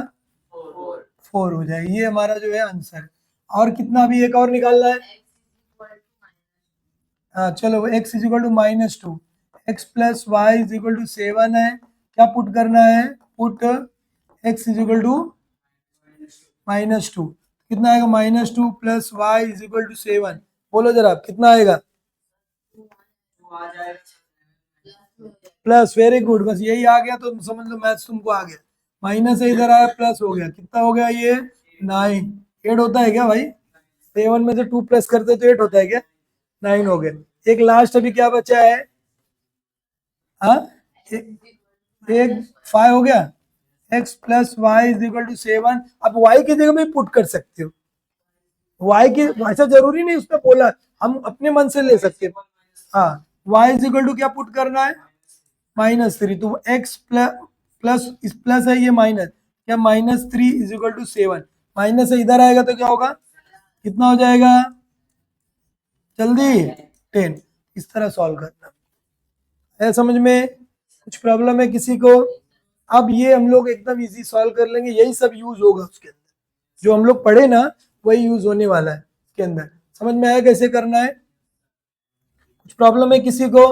[SPEAKER 1] 4 हो जाएगा। ये हमारा जो है आंसर। और कितना, अभी एक और निकालना है। हाँ चलो, x is equal to -2, x plus y is equal to 7 है, क्या पुट करना है, put x is equal to -2, कितना आएगा, -2 plus y is equal to 7, बोलो जरा कितना आएगा, प्लस, वेरी गुड, बस यही आ गया तो समझ लो मैथ्स तुमको आ गया। माइनस है इधर आया, प्लस हो गया, कितना हो गया ये, 9। 8 होता है क्या भाई, 7 में से 2 प्लस करते तो 8 होता है क्या, 9 हो गया। एक लास्ट अभी क्या बचा है, हाँ एक 5 हो गया, x plus y is equal to 7। अब y की जगह में पुट कर सकते हो, y की, ऐसा जरूरी नहीं उसमें बोला, हम अपने मन से ले सकते हैं। हाँ, y इज इक्वल टू क्या पुट करना है, -3, तो x प्लस इस प्लस है, ये माइनस, क्या -3 इज इक्वल टू 7, माइनस है इधर आएगा तो क्या होगा, कितना हो जाएगा, जल्दी 10। इस तरह सॉल्व करना है, समझ में? कुछ प्रॉब्लम है किसी को? अब ये हम लोग एकदम इजी सॉल्व कर लेंगे, यही सब यूज होगा उसके अंदर, जो हम लोग पढ़े ना वही यूज होने वाला है इसके अंदर। समझ में आया कैसे करना है? कुछ प्रॉब्लम है किसी को?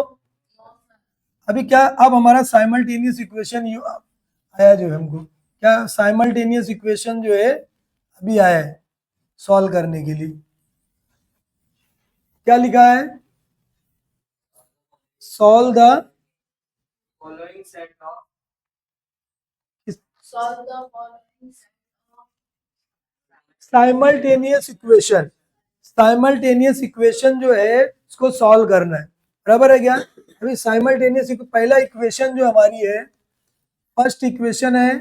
[SPEAKER 1] अभी क्या, अब हमारा साइमल्टेनियस इक्वेशन आया जो है हमको, क्या साइमल्टेनियस इक्वेशन जो है अभी आया है सॉल्व करने के लिए। क्या लिखा है, solve the
[SPEAKER 2] following set of
[SPEAKER 1] simultaneous equation. Simultaneous equation जो है उसको सॉल्व करना है, बराबर है क्या? अभी साइमल्टेनियस पहला इक्वेशन जो हमारी है, फर्स्ट इक्वेशन है,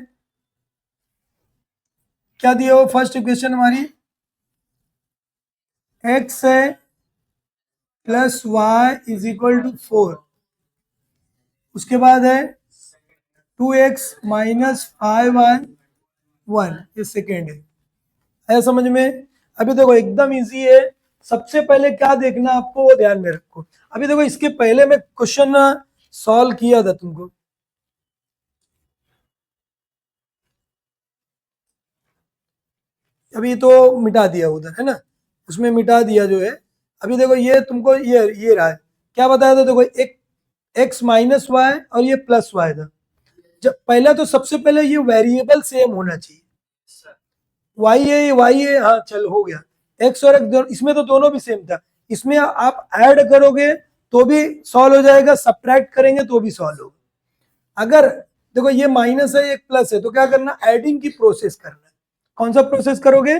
[SPEAKER 1] क्या दिया हो फर्स्ट इक्वेशन हमारी, x है plus y is equal to 4, उसके बाद है 2x माइनस 5y 1, ये सेकेंड है समझ में? अभी देखो एकदम इजी है, सबसे पहले क्या देखना आपको वो ध्यान में रखो। अभी देखो इसके पहले मैं क्वेश्चन सॉल्व किया था तुमको, अभी तो मिटा दिया उधर है ना, उसमें मिटा दिया जो है। अभी देखो ये तुमको ये रहा है, क्या बताया था देखो, एक x माइनस वाई और ये प्लस वाई था। जब पहला तो सबसे पहले ये वेरिएबल सेम होना चाहिए, y है, हाँ चल हो गया, x और x इसमें तो दोनों भी सेम था, इसमें आप ऐड करोगे तो भी सॉल्व हो जाएगा, सब्ट्रैक्ट करेंगे तो भी सॉल्व होगा। अगर देखो ये माइनस है एक प्लस है तो क्या करना, एडिंग की प्रोसेस करना है। कौन सा प्रोसेस करोगे,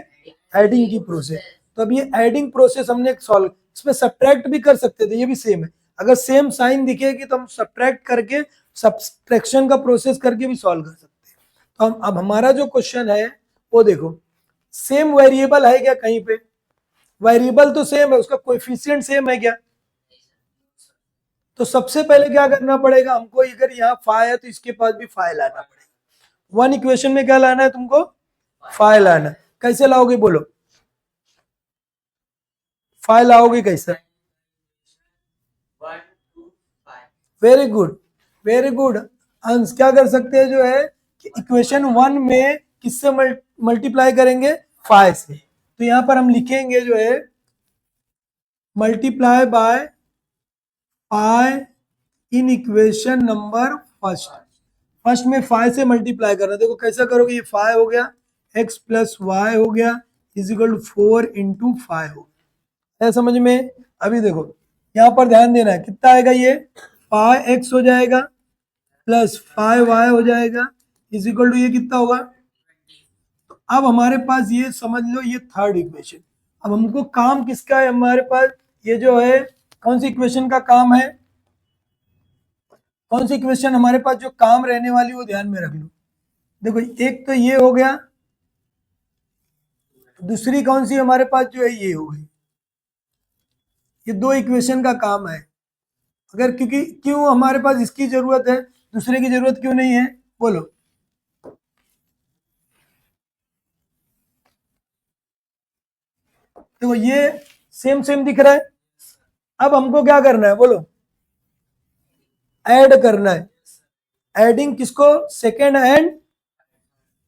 [SPEAKER 1] एडिंग की प्रोसेस। तो अब ये एडिंग प्रोसेस हमने सॉल्व, इसमें सब्ट्रैक्ट भी कर सकते थे, ये भी सेम है, अगर सेम साइन दिखेगी तो हम सब्ट्रैक्ट करके सब्सट्रैक्शन का प्रोसेस करके भी सॉल्व कर सकते हैं। तो हम अब हमारा जो क्वेश्चन है वो देखो, सेम वेरिएबल है क्या कहीं पे? वेरिएबल तो सेम है, उसका कोएफिशिएंट सेम है क्या? तो सबसे पहले क्या करना पड़ेगा हमको, अगर यहाँ फाइ है तो इसके पास भी फाइ लाना पड़ेगा। वन इक्वेशन में क्या लाना है तुमको? फाइ लाना। कैसे लाओगे बोलो? फाइ लाओगे कैसे?
[SPEAKER 2] 1 2 5
[SPEAKER 1] वेरी गुड, वेरी गुड। अंश क्या कर सकते हैं जो है कि इक्वेशन 1 में किससे मल्टीप्लाई करेंगे? फाइ से। तो यहाँ पर हम लिखेंगे जो है multiply by five in equation number first. First में फाइ से मल्टीप्लाई करना। देखो कैसा करोगे, ये फाइ हो गया, x प्लस वाई हो गया is equal to 4 into five हो गया। है समझ में? अभी देखो यहाँ पर ध्यान देना है, कितना आएगा ये? फाइ x हो जाएगा प्लस फाइ y हो जाएगा इज इक्वल टू ये कितना होगा? तो अब हमारे पास ये समझ लो ये थर्ड इक्वेशन। अब हमको काम किसका है हमारे पास? ये जो है कौन सी इक्वेशन का काम है? कौन सी इक्वेशन हमारे पास जो काम रहने वाली वो ध्यान में रख लो। देखो एक तो ये हो गया, दूसरी कौन सी हमारे पास जो है ये हो गई। ये दो इक्वेशन का काम है। अगर क्योंकि क्यों हमारे पास इसकी जरूरत है, दूसरे की जरूरत क्यों नहीं है बोलो? देखो ये सेम सेम दिख रहा है। अब हमको क्या करना है बोलो? ऐड करना है। एडिंग किसको? Second and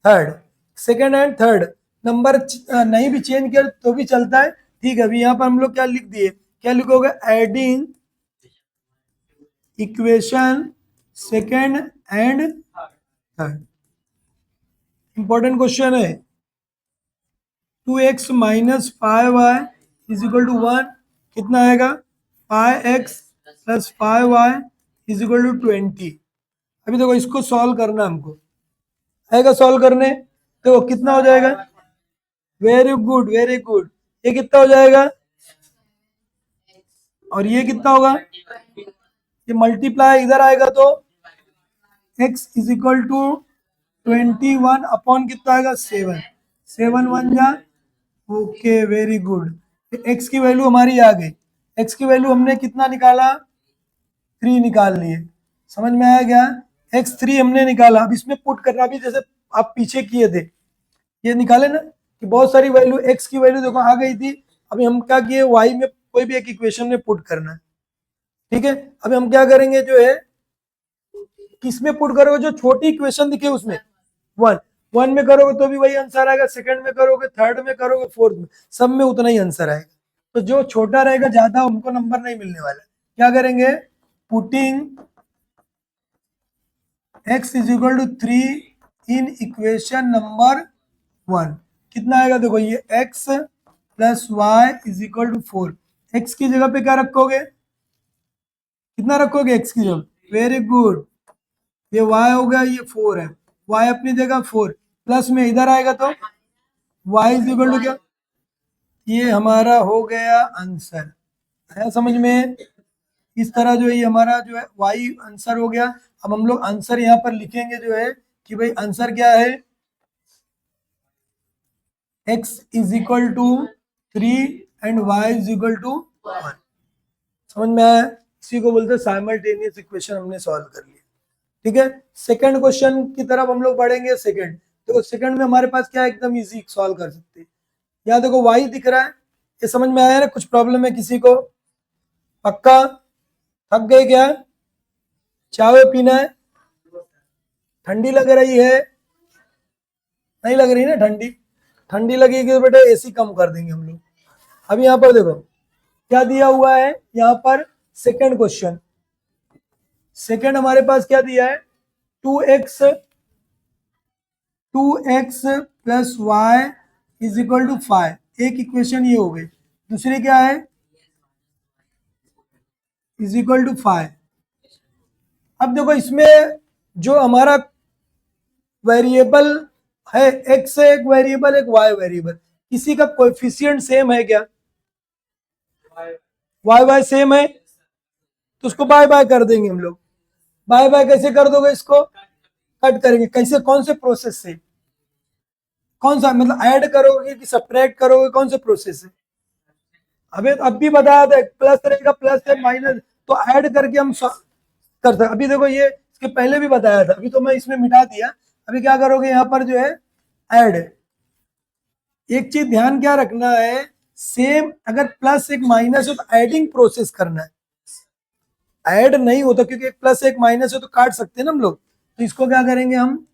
[SPEAKER 1] third. Second and third number नहीं भी चेंज किया तो भी चलता है, ठीक है। अभी यहाँ पर हम लोग क्या लिख दिए, क्या लिखोगे? Adding equation second and third. Important question है। 2x minus five y is equal to 1 कितना आएगा? 5x plus 5y is equal to 20। अभी देखो इसको सॉल्व करना हमको, आएगा सॉल्व करने। देखो कितना हो जाएगा? Very good, very good. ये कितना हो जाएगा? और ये कितना होगा? ये मल्टीप्लाई इधर आएगा तो x is equal to 21 upon कितना आएगा? 7। 7 1 जा, ओके वेरी गुड। x की वैल्यू हमारी आ गई। x की वैल्यू हमने कितना निकाला? 3 निकाल लिए। समझ में आया क्या? x 3 हमने निकाला। अब इसमें पुट करना भी जैसे आप पीछे किए थे, ये निकाले ना कि बहुत सारी वैल्यू, x की वैल्यू देखो आ गई थी। अभी हम क्या किए, y में कोई भी एक इक्वेशन में पुट करना है, ठीक है। अभी हम क्या करेंगे जो है, किसमें पुट करोगे? जो छोटी इक्वेशन दिखे उसमें। 1 में करोगे तो भी वही आंसर आएगा, सेकंड में करोगे, थर्ड में करोगे, फोर्थ में, सब में उतना ही आंसर आएगा। तो जो छोटा रहेगा ज्यादा उनको नंबर नहीं मिलने वाला। क्या करेंगे? Putting x is equal to 3 in equation number 1 कितना आएगा? देखो ये x plus y is equal to 4। x की जगह पे क्या रखोगे? कितना रखोगे x की जगह? Very good. ये y हो गया, ये 4 है, y अपनी जगह 4 प्लस में इधर आएगा तो y इज इक्वल टू क्या? ये हमारा हो गया आंसर। है समझ में? इस तरह जो है ये हमारा जो है y आंसर हो गया। अब हम लोग आंसर यहाँ पर लिखेंगे जो है कि भाई आंसर क्या है? x is equal to 3 and y is equal to 1। समझ में आया? इसी को बोलते हैं साइमल्टेनियस इक्वेशन हमने सॉल्व कर लिया, ठीक है। सेकंड क्वेश्चन की तरफ हम लोग बढ़ेंगे। सेकंड देखो, सेकंड में हमारे पास क्या एकदम इजी सॉल्व कर सकते हैं। यहाँ देखो y दिख रहा है, ये समझ में आया ना? कुछ प्रॉब्लम है किसी को? पक्का? थक गए क्या? चाय पीना है? ठंडी लग रही है? नहीं लग रही ना ठंडी? ठंडी लगेगी तो बेटा एसी कम कर देंगे हम लोग। अभी यहाँ पर देखो क्या दिया हुआ है, यहाँ पर सेकंड क्वेश्चन। सेकंड हमारे पास क्या दिया है? 2x plus y is equal to 5। एक इक्वेशन ये हो गई, दूसरी क्या है? Is equal to 5। अब देखो इसमें जो हमारा वेरिएबल है, x है एक वेरिएबल, एक y वेरिएबल, किसी का कोएफिशिएंट सेम है क्या? y सेम है तो उसको बाय बाय कर देंगे हम लोग। बाय बाय कैसे कर दोगे इसको? कट करेंगे कैसे? कौन से प्रोसेस से? कौन सा मतलब ऐड करोगे कि सब्ट्रैक्ट करोगे? कौन से प्रोसेस से? अबे अब भी बताया था प्लस रहेगा, प्लस है माइनस, तो ऐड करके हम कर सकते। अभी देखो ये इसके पहले भी बताया था, अभी तो मैं इसमें मिटा दिया। अभी क्या करोगे यहाँ पर जो है ऐड। एक चीज ध्यान क्या रखना है, सेम अगर प्लस एक माइनस हो तो एडिंग प्रोसेस करना है, ऐड नहीं होता, क्योंकि एक प्लस एक माइनस है तो काट सकते हैं ना हम लोग। तो इसको क्या करेंगे हम,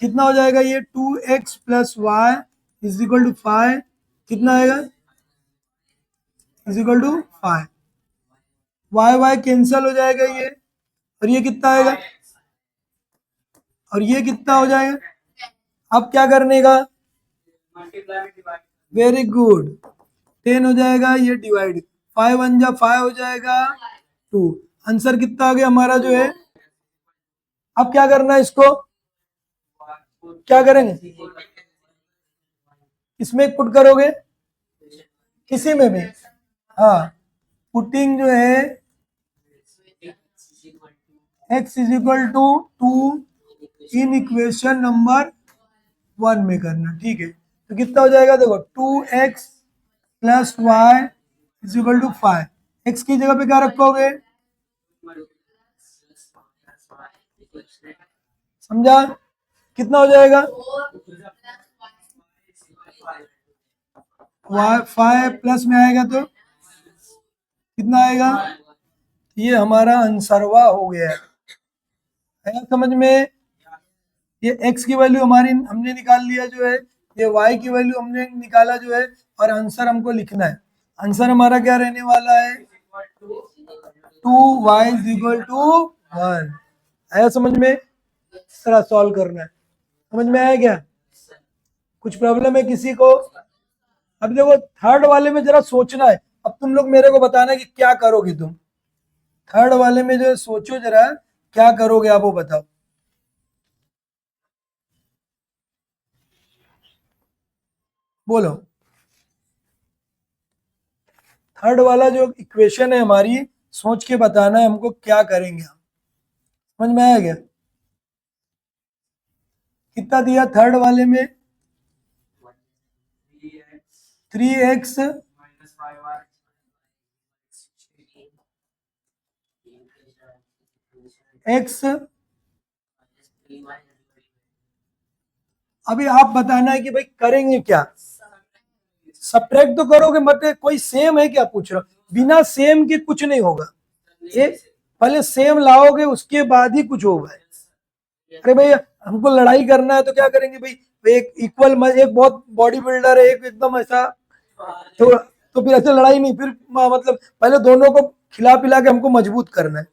[SPEAKER 1] कितना हो जाएगा ये 2x plus y is equal to 5, कितना आएगा is equal to 5, y y cancel हो जाएगा ये, और ये कितना आएगा, और ये कितना हो जाएगा। अब क्या करने का,
[SPEAKER 2] मल्टीप्लाई में डिवाइड।
[SPEAKER 1] वेरी गुड, 10 हो जाएगा, ये डिवाइड 5 वन जा 5 हो जाएगा 2, आंसर कितना आ गया हमारा जो है। अब क्या करना है इसको, क्या करेंगे, इसमें पुट करोगे, किसी में भी, हाँ पुटिंग जो है x is equal to 2 in equation number 1 में करना, ठीक है। तो कितना हो जाएगा देखो 2x plus y is equal to 5, x की जगह पे क्या रखोगे, समझा, कितना हो जाएगा, वाई 5 प्लस में आएगा तो कितना आएगा, ये हमारा आंसरवा हो गया है समझ में। ये x की वैल्यू हमारी हमने निकाल लिया जो है, ये y की वैल्यू हमने निकाला जो है, और आंसर हमको लिखना है। आंसर हमारा क्या रहने वाला है, 2y इज इक्वल टू 1। आया समझ में, इस तरह सॉल्व करना है, समझ में आया क्या, कुछ प्रॉब्लम है किसी को। अब देखो थर्ड वाले में जरा सोचना है, अब तुम लोग मेरे को बताना है कि क्या करोगे तुम, थर्ड वाले में जो है सोचो जरा क्या करोगे आप, वो बताओ। बोलो, थर्ड वाला जो इक्वेशन है हमारी, सोच के बताना है हमको क्या करेंगे हम, समझ में आया क्या, कितना दिया थर्ड वाले में, 3x
[SPEAKER 2] माइनस 5y
[SPEAKER 1] x। अभी आप बताना है कि भाई करेंगे क्या, सब्ट्रैक्ट तो करोगे मत, कोई सेम है क्या पूछ रहा हूं, बिना सेम के कुछ नहीं होगा, ये पहले सेम लाओगे उसके बाद ही कुछ होगा। अरे भाई हमको लड़ाई करना है तो क्या करेंगे भाई, एक इक्वल, एक बहुत बॉडी बिल्डर है, एक एकदम ऐसा, तो फिर ऐसे लड़ाई नहीं, फिर मतलब पहले दोनों को खिला पिला के हमको मजबूत करना है,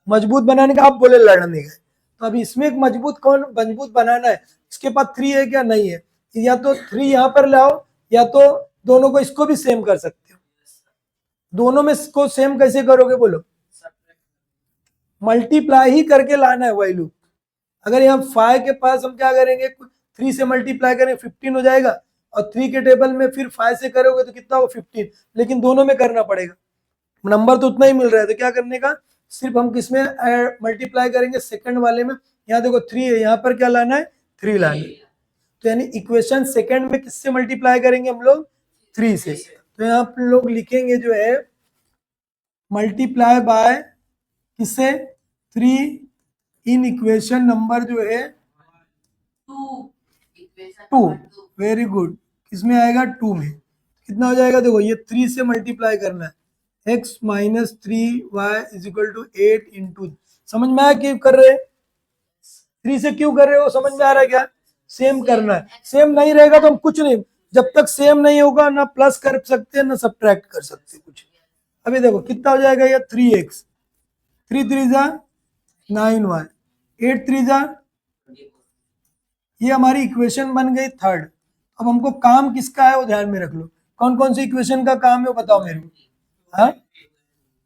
[SPEAKER 1] मजबूत बनाने का, आप बोले लड़ने का, तो अभी इसमें एक मजबूत बनाना है, इसके पास 3 है क्या, नहीं है, या तो 3 यहाँ पर लाओ, या तो दोनों को इसको भी सेम कर सकते हो। दोनों में इसको सेम कैसे करोगे बोलो, मल्टीप्लाई ही करके लाना है वैल्यू। अगर यहाँ 5 के पास हम क्या करेंगे, 3 से मल्टीप्लाई करेंगे 15 हो जाएगा, और 3 के टेबल में फिर 5 से करोगे तो कितना होगा 15, लेकिन दोनों में करना पड़ेगा, नंबर तो उतना ही मिल रहा है, तो क्या करने का, सिर्फ हम किसमें मल्टीप्लाई करेंगे, सेकंड वाले में। यहाँ देखो 3 है, यहाँ पर क्या लाना है, 3 लाना है, तो यानी इक्वेशन सेकंड में किससे मल्टीप्लाई करेंगे हम लोग, 3 से। तो यहाँ पर लोग लिखेंगे जो है मल्टीप्लाई बाय किससे, 3 इन इक्वेशन नंबर जो है 2, वेरी गुड, किसमें आएगा 2 में, कितना हो जाएगा देखो, ये 3 से मल्टीप्लाई करना है, x minus 3y is equal to 8 into, समझ में आया क्यों कर रहे हैं, 3 से क्यों कर रहे हो, समझ में आ रहा है क्या, सेम करना है, सेम नहीं रहेगा तो हम कुछ नहीं, जब तक सेम नहीं होगा ना प्लस कर सकते ना सब्ट्रैक्ट कर सकते कुछ। अभी देखो कितना हो जाएगा, ये 3x, 3 3 जा 9y, 8 3 जा, ये हमारी इक्वेशन बन गई थर्ड। अब हमको काम किसका है वो ध्यान में रख लो, कौन कौन सी इक्वेशन का काम है वो बताओ मेरे को। हाँ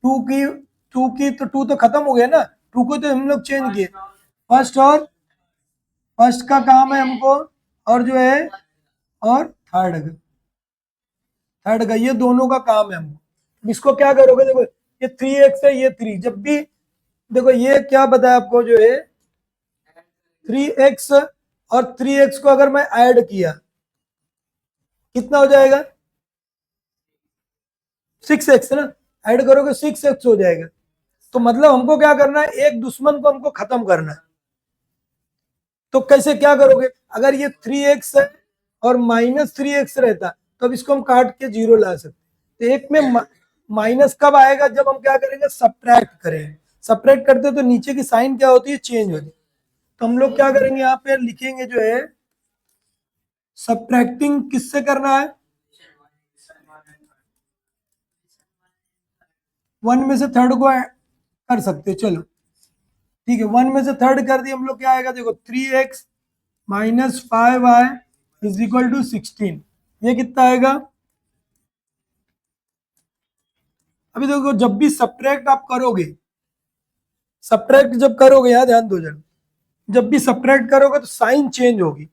[SPEAKER 1] 2 की तो 2 तो खत्म हो गया ना, 2 को तो हम लोग चेंज किए, फर्स्ट और फर्स्ट का काम है हमको, और जो है और थर्ड का, ये दोनों का काम है हमको। इसको क्या करोगे देखो, ये 3x है, ये 3, जब भी देखो ये क्या बताया आपको जो है 3x और 3x को अगर मैं ऐड किया कितना हो जाएगा 6x ना, ऐड करोगे 6x हो जाएगा। तो मतलब हमको क्या करना है, एक दुश्मन को हमको खत्म करना है। तो कैसे क्या करोगे, अगर ये 3x है और -3x रहता तो अब इसको हम काट के 0 ला सकते। तो एक में माइनस कब आएगा, जब हम क्या करेंगे सब्ट्रैक्ट करेंगे। सब्ट्रैक्ट करते तो नीचे की साइन क्या होती है, चेंज होती है। तो हम लोग क्या करेंगे, यहाँ पे लिखेंगे जो है सब्ट्रैक्टिंग किससे करना है, 1 में से 3rd को कर सकते हैं। चलो ठीक है, 1 में से 3rd कर दिए हम लोग, क्या आएगा देखो 3x minus 5y is equal to 16। ये कितना आएगा, अभी देखो जब भी सब्ट्रैक्ट आप करोगे, सब्ट्रैक्ट जब करोगे, यहाँ ध्यान दो जरा, जब भी सब्ट्रैक्ट करोगे तो साइन चेंज होगी।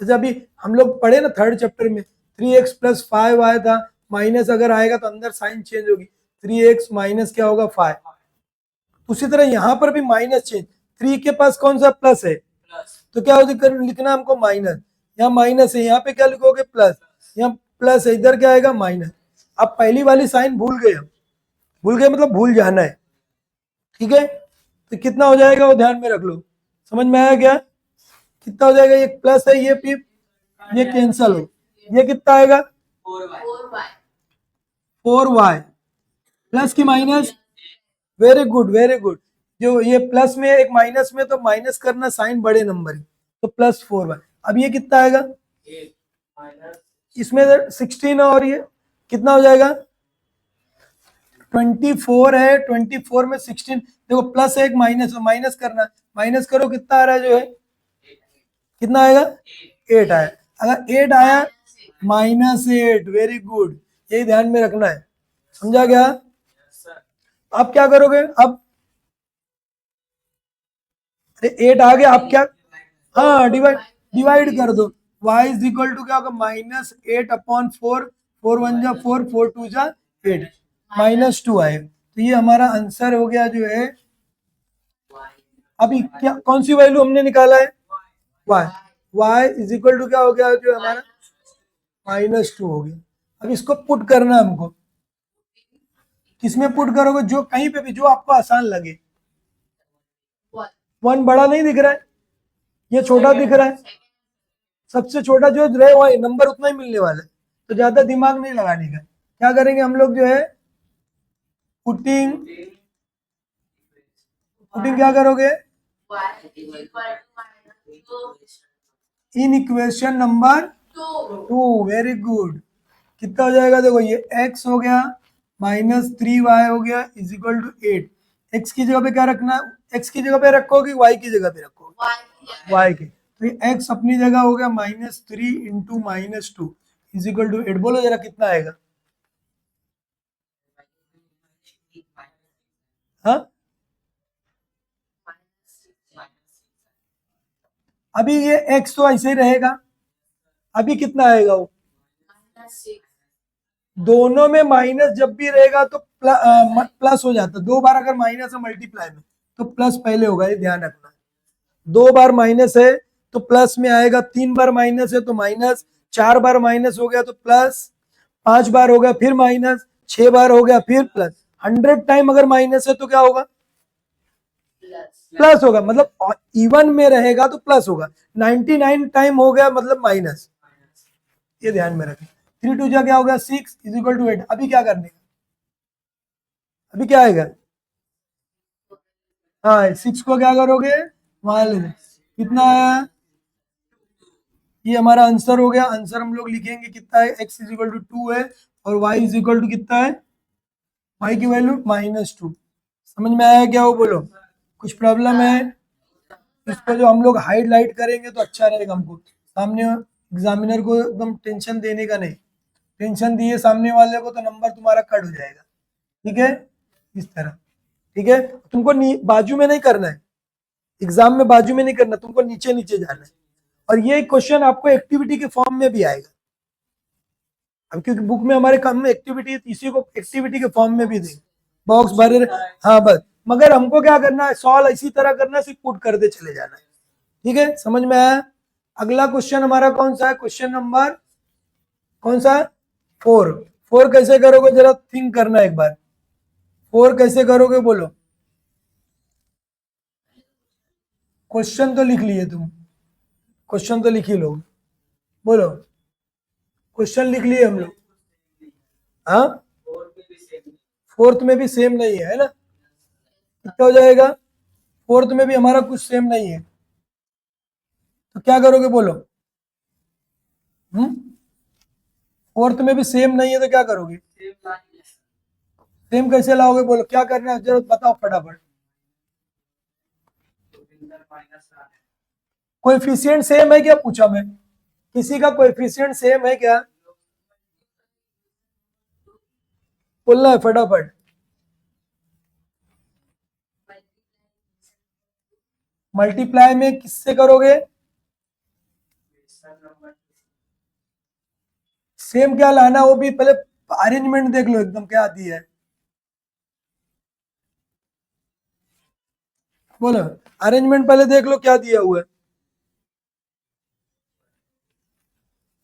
[SPEAKER 1] जैसे अभी हम लोग पढ़े ना 3rd चैप्टर में 3x प्लस 5y था, माइनस अगर आएगा तो अंदर साइन चेंज होगी, 3x माइनस क्या होगा 5। उसी तरह यहाँ पर भी माइनस चेंज, 3 के पास कौन सा प्लस है, तो क्या होगा लिखना हमको माइनस, यहाँ माइनस है, यहाँ पे क्या लिखोगे प्लस, यहाँ प्लस है, इधर क्या आएगा माइनस। अब पहली वाली साइन भूल गए हम, भूल गए मतलब भूल जाना है, ठीक है। तो कितना हो जाएगा वो ध्यान में रख लो, समझ में आया क्या, कितना हो जाएगा, ये प्लस है, ये कैंसल हो, ये कितना आएगा 4y प्लस की minus, very good very good. जो ये प्लस में एक माइनस में, तो माइनस करना साइन बड़े नंबर की, तो प्लस 4y। अब ये कितना आएगा, इसमें 16 और ये कितना हो जाएगा 24 है, 24 में 16 देखो प्लस एक माइनस, माइनस करना, माइनस करो कितना आ रहा है जो है, कितना आएगा 8 आया। अगर 8 आया -8, वेरी गुड, यही ध्यान में रखना है, समझा गया। आप क्या करोगे अब, अरे 8 आ गया, आप क्या, हाँ डिवाइड कर दो, y इज इक्वल टू क्या होगा -8/4, 4 1 जा 4, 4 2 जा 8, -2 आए। तो ये हमारा आंसर हो गया जो है, अभी क्या कौन सी वैल्यू हमने निकाला है, y इज इक्वल टू क्या हो गया जो हमारा -2 हो गया। अब इसको पुट करना है हमको, किसमें पुट करोगे, जो कहीं पे भी जो आपको आसान लगे। 1 बड़ा नहीं दिख रहा है, ये छोटा दिख रहा है, सबसे छोटा जो रहे वही नंबर उतना ही मिलने वाला है, तो ज्यादा दिमाग नहीं लगाने का। क्या करेंगे हम लोग जो है पुटिंग क्या करोगे इन इक्वेशन नंबर 2, वेरी गुड। कितना हो जाएगा देखो, ये x हो गया -3y हो गया इज इक्वल टू 8। x की जगह पे क्या रखना, x की जगह पे रखोगे y की जगह पे रखोगे, y की, तो ये x अपनी जगह हो गया -3 इंटू -2 इज इक्वल टू 8। बोलो जरा कितना आएगा, हाँ अभी ये x तो ऐसे ही रहेगा, अभी कितना आएगा वो, दोनों में माइनस जब भी रहेगा तो प्लस हो जाता, 2 बार अगर माइनस है मल्टीप्लाई में तो प्लस पहले होगा, ये ध्यान रखना। 2 बार माइनस है तो प्लस में आएगा, 3 बार माइनस है तो माइनस, 4 बार माइनस हो गया तो प्लस, 5 बार हो गया फिर माइनस, 6 बार हो गया फिर प्लस, 100 टाइम अगर माइनस है तो क्या होगा प्लस होगा, मतलब इवन में रहेगा तो प्लस होगा, 99 टाइम हो गया मतलब माइनस, ये ध्यान में रखें। 3 2 जा क्या हो गया 6 इज इक्वल टू 8। अभी क्या करने का, अभी क्या आएगा, हाँ 6 को क्या करोगे वहां ले, कितना आया, ये हमारा आंसर हो गया। आंसर हम लोग लिखेंगे कितना है, x इज इक्वल टू 2 है और y इज इक्वल टू कितना है, y की वैल्यू -2। समझ में आया क्या, वो बोलो कुछ प्रॉब्लम है, इसको जो हम लोग हाईलाइट करेंगे तो अच्छा रहेगा, हमको सामने एग्जामिनर को एकदम टेंशन देने का नहीं, टेंशन दिए सामने वाले को तो नंबर तुम्हारा कट हो जाएगा, ठीक है, इस तरह, ठीक है। तुमको बाजू में नहीं करना है, एग्जाम में बाजू में नहीं करना, तुमको नीचे नीचे जाना है। और ये क्वेश्चन आपको एक्टिविटी के फॉर्म में भी आएगा, अब क्योंकि बुक में हमारे काम में एक्टिविटी, इसी को एक्टिविटी के फॉर्म में भी देंगे, बॉक्स भरे हाँ बस, मगर हमको क्या करना है, सॉल्व इसी तरह करना है, सिर्फ पुट करते चले जाना है। ठीक है, समझ में आया। अगला क्वेश्चन हमारा कौन सा है, क्वेश्चन नंबर कौन सा है, 4। 4 कैसे करोगे जरा थिंक करना एक बार, 4 कैसे करोगे बोलो। क्वेश्चन तो लिख लिए तुम, क्वेश्चन तो लिख ही लो, बोलो क्वेश्चन लिख लिए हम लोग। हाँ,
[SPEAKER 2] फोर पे भी सेम।
[SPEAKER 1] फोर्थ में भी सेम नहीं है ना, कितना हो जाएगा, फोर्थ में भी हमारा कुछ सेम नहीं है, तो क्या करोगे बोलो। फोर्थ में भी सेम नहीं है तो क्या करोगे,
[SPEAKER 2] सेम लाइन
[SPEAKER 1] सेम कैसे लाओगे बोलो, क्या करना है जरा बताओ फटाफट।
[SPEAKER 2] माइनस
[SPEAKER 1] कोएफिशिएंट सेम है क्या पूछा मैं, किसी का कोएफिशिएंट सेम है क्या, बोलना है फटाफट। मल्टीप्लाई में किससे करोगे,
[SPEAKER 2] नंबर
[SPEAKER 1] सेम क्या लाना, वो भी पहले अरेंजमेंट देख लो एकदम क्या आती है, बोलो अरेंजमेंट पहले देख लो क्या दिया हुआ है,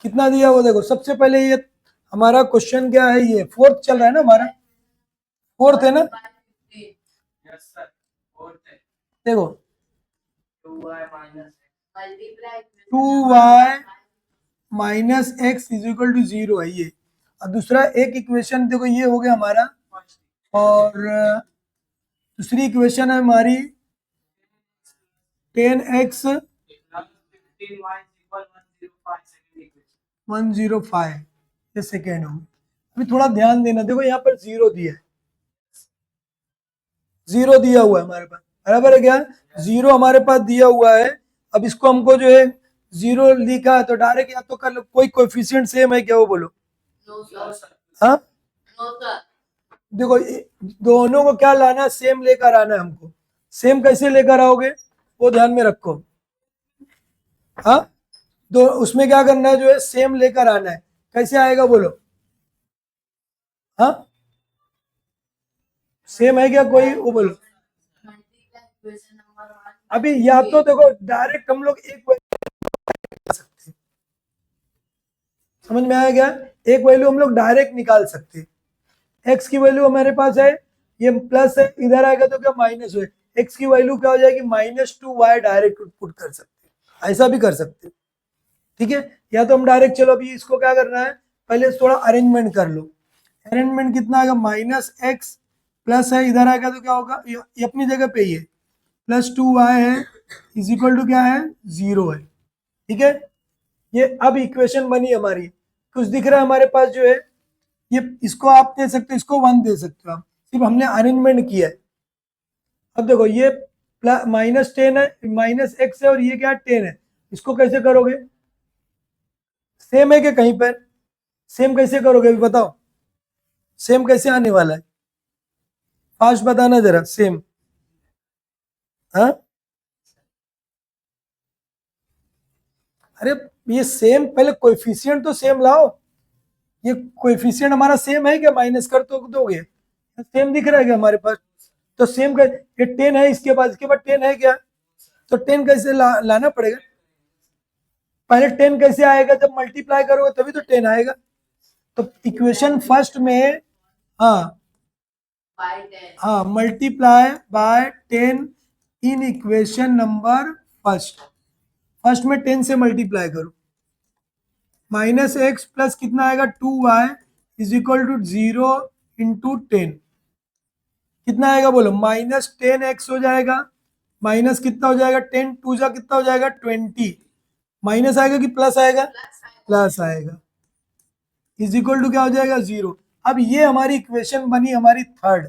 [SPEAKER 1] कितना दिया हुआ देखो। सबसे पहले ये हमारा क्वेश्चन क्या है, ये फोर्थ चल रहा है ना हमारा, फोर्थ है ना,
[SPEAKER 2] यस सर, फोर्थ है
[SPEAKER 1] देखो
[SPEAKER 2] 2y minus
[SPEAKER 1] two y minus x is equal to 0 है ये, और दूसरा एक इक्वेशन देखो ये हो गया हमारा, और दूसरी इक्वेशन है हमारी 10x
[SPEAKER 2] 15y equal 105 second equation
[SPEAKER 1] 105, ये सेकेंड हो गई। अभी थोड़ा ध्यान देना, देखो यहाँ पर 0 दिया है, 0 दिया हुआ है हमारे पास, बराबर है क्या, 0 हमारे पास दिया हुआ है। अब इसको हमको जो है 0 लिखा है तो डायरेक्ट या तो कर लो, कोई कोएफिशिएंट सेम है क्या वो बोलो। हाँ देखो दोनों को क्या लाना है, सेम लेकर आना है हमको, सेम कैसे लेकर आओगे वो ध्यान में रखो। हाँ, दो उसमें क्या करना है जो है सेम लेकर आना है, कैसे आएगा बोलो। हाँ, सेम है क्या कोई वो बोलो। अभी या तो देखो डायरेक्ट हम लोग एक कर सकते हैं, समझ में आया क्या, एक वैल्यू हम लोग डायरेक्ट निकाल सकते हैं, एक्स की वैल्यू हमारे पास है, ये प्लस है, इधर आएगा तो क्या माइनस है, एक्स की वैल्यू क्या हो जाएगी -2y, डायरेक्ट पुट कर सकते हैं, ऐसा भी कर सकते हैं। ठीक है, या तो हम डायरेक्ट, चलो अभी इसको क्या करना है, पहले थोड़ा अरेंजमेंट कर लो। अरेंजमेंट कितना आएगा, -x प्लस है, इधर आएगा तो क्या होगा, ये अपनी जगह पे ही है, +2y है इज इक्वल टू क्या है 0 है। ठीक है, ये अब इक्वेशन बनी हमारी, कुछ दिख रहा है हमारे पास जो है, ये इसको आप दे सकते हो, इसको 1 दे सकते हो आप, सिर्फ हमने अरेंजमेंट किया है। अब देखो ये -10 है, -x है, और ये क्या 10 है, इसको कैसे करोगे, सेम है क्या कहीं पर, सेम कैसे करोगे अभी बताओ, सेम कैसे आने वाला है, फास्ट बताना जरा सेम। हाँ, अरे ये सेम पहले कोएफिशिएंट तो सेम लाओ, ये कोएफिशिएंट हमारा सेम है क्या, माइनस कर तो दोगे, सेम दिख रहा है क्या हमारे पास, तो सेम का ये 10 है, इसके बाद 10 है क्या, तो 10 कैसे लाना पड़ेगा, पहले 10 कैसे आएगा, जब मल्टीप्लाई करोगे तभी तो 10 आएगा, तो इक्वेशन फर्स्ट में, हाँ हाँ multiply by 10 in equation number first, first में 10 से मल्टीप्लाई करो, -x प्लस कितना आएगा 2y is equal to 0 into 10, कितना आएगा बोलो, -10x हो जाएगा, माइनस कितना हो जाएगा 10 2 जा कितना हो जाएगा 20, माइनस आएगा कि प्लस आएगा, प्लस आएगा, इज इक्वल टू क्या हो जाएगा 0। अब ये हमारी इक्वेशन बनी हमारी थर्ड,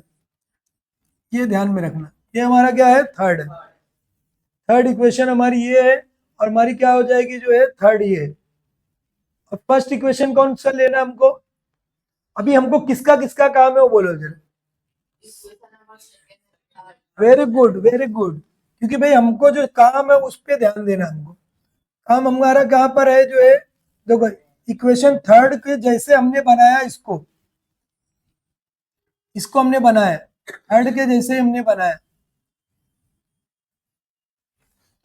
[SPEAKER 1] ये ध्यान में रखना, ये हमारा क्या है थर्ड, थर्ड इक्वेशन हमारी ये है, और हमारी क्या हो जाएगी जो है थर्ड ये है। और फर्स्ट इक्वेशन कौन सा लेना है हमको, अभी हमको किसका किसका काम है वो बोलो जरा। वेरी गुड वेरी गुड, क्योंकि भाई हमको जो काम है उस पर ध्यान देना, हमको काम हमारा कहाँ पर है जो है, देखो इक्वेशन थर्ड के जैसे हमने बनाया इसको, इसको हमने बनाया, ऐड के जैसे ही हमने बनाया।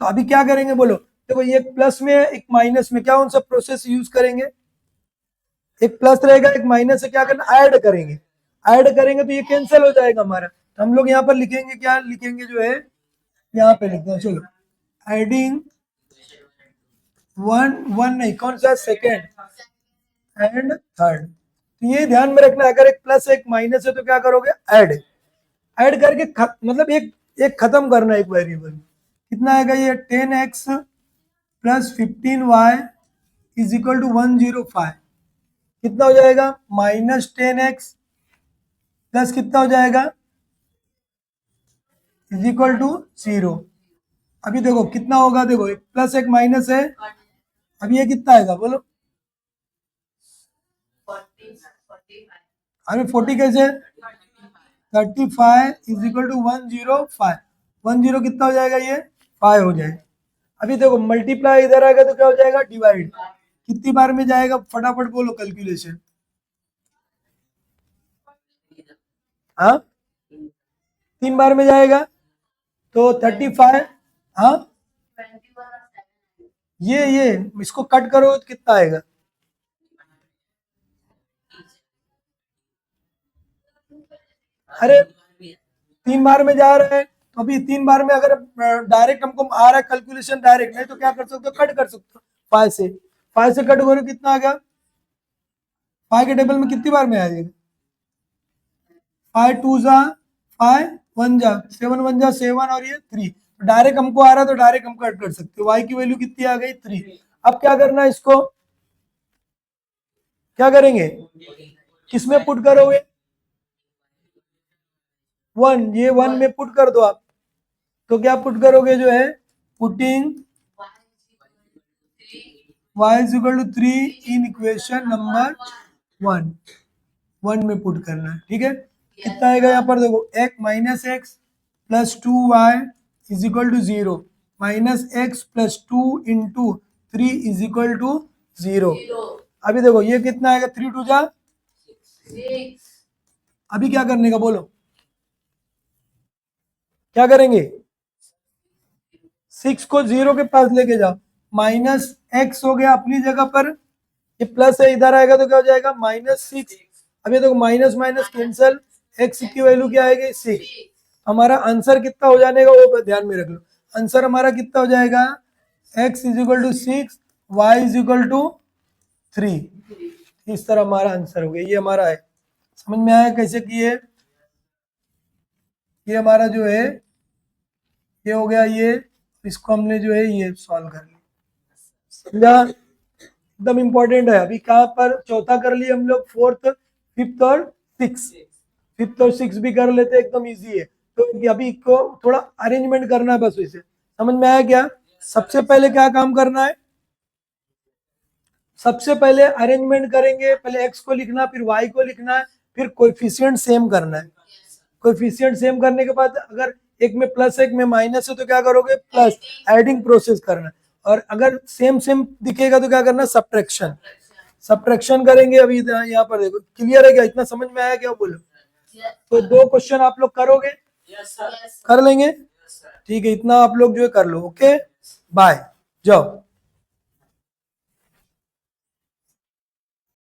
[SPEAKER 1] तो अभी क्या करेंगे बोलो, देखो ये एक प्लस में है एक माइनस में, क्या कौन सा प्रोसेस यूज करेंगे, एक प्लस रहेगा एक माइनस से क्या करना, ऐड करेंगे। ऐड करेंगे तो ये कैंसिल हो जाएगा हमारा, तो हम लोग यहाँ पर लिखेंगे, क्या लिखेंगे जो है यहाँ पे लिखते हैं, चलो एडिंग वन, वन नहीं कौन सा, सेकेंड एंड थर्ड। तो ये ध्यान में रखना, अगर एक प्लस एक माइनस है तो क्या करोगे, ऐड। ऐड करके मतलब एक खत्म करना एक वेरिएबल। कितना आएगा ये, 10x plus 15y is equal to 105। कितना हो जाएगा, -10x प्लस कितना हो जाएगा, इज इक्वल टू 0। अभी देखो कितना होगा, देखो एक प्लस एक माइनस है, अब ये कितना आएगा बोलो, अरे 40 कैसे, 35 इज इक्वल टू 105। 10 कितना हो जाएगा, ये 5 हो जाएगा। अभी देखो मल्टीप्लाई इधर आएगा तो क्या हो जाएगा, डिवाइड। कितनी बार में जाएगा, फटाफट बोलो कैलकुलेशन। हाँ 3 बार में जाएगा, तो 35, हाँ ये इसको कट करो तो कितना आएगा, अरे 3 बार में जा रहे हैं तो अभी 3 बार में अगर डायरेक्ट हमको आ रहा है कैलकुलेशन डायरेक्ट, नहीं तो क्या कर सकते हो, कट कर सकते हो 5 से। 5 से कट करो कितना आ गया, 5 के टेबल में कितनी बार में आ जाएगा, 5 2 जा 5 1 जा 7 1 जा 7 और ये 3। डायरेक्ट हमको आ रहा है तो डायरेक्ट हम कट कर सकते हो। y की वैल्यू कितनी आ गई, 3। अब क्या करना है, इसको क्या करेंगे, किसमें पुट करोगे, 1, ये 1 में पुट कर दो आप। तो क्या पुट करोगे जो है, putting y is equal to 3 in equation number 1। 1 में पुट करना है, ठीक है। कितना आएगा यहाँ पर देखो, एक minus x plus 2y is equal to 0, minus x plus 2 into 3 is equal to 0। अभी देखो ये कितना आएगा, 3 2 जा 6। अभी क्या करने का बोलो, क्या करेंगे, 6 को 0 के पास लेके जाओ, माइनस एक्स हो गया अपनी जगह पर, ये प्लस है इधर आएगा तो क्या हो जाएगा, -6। अभी देखो माइनस माइनस कैंसल, एक्स की वैल्यू क्या आएगी, 6। हमारा आंसर कितना हो जाने का वो ध्यान में रख लो। आंसर हमारा कितना हो जाएगा, x is equal to 6, y is equal to 3। इस तरह हमारा आंसर हो गया, ये हमारा है। समझ में आया कैसे किए, ये हमारा जो है ये हो गया, ये इसको हमने जो है ये सॉल्व कर लिया, समझा, एकदम इंपॉर्टेंट है। अभी कहाँ पर चौथा कर लिए हम लोग, फोर्थ फिफ्थ और सिक्स, फिफ्थ और सिक्स भी कर लेते, एकदम इजी है। तो अभी को थोड़ा अरेंजमेंट करना है बस, वैसे समझ में आया क्या। सबसे पहले क्या काम करना है, सबसे पहले अरेंजमेंट करेंगे, पहले एक्स को लिखना, फिर वाई को लिखना है, फिर कोएफिशिएंट सेम करना है। कोएफिशिएंट सेम करने के बाद अगर एक में प्लस एक में माइनस है तो क्या करोगे, प्लस, एडिंग प्रोसेस करना है। और अगर सेम सेम दिखेगा तो क्या करना, सब्ट्रैक्शन, सब्ट्रैक्शन करेंगे। अभी यहाँ पर देखो, क्लियर है क्या, इतना समझ में आया क्या बोलो। तो 2 क्वेश्चन आप लोग करोगे, कर लेंगे, ठीक है, इतना आप लोग जो है कर लो। ओके बाय, जाओ।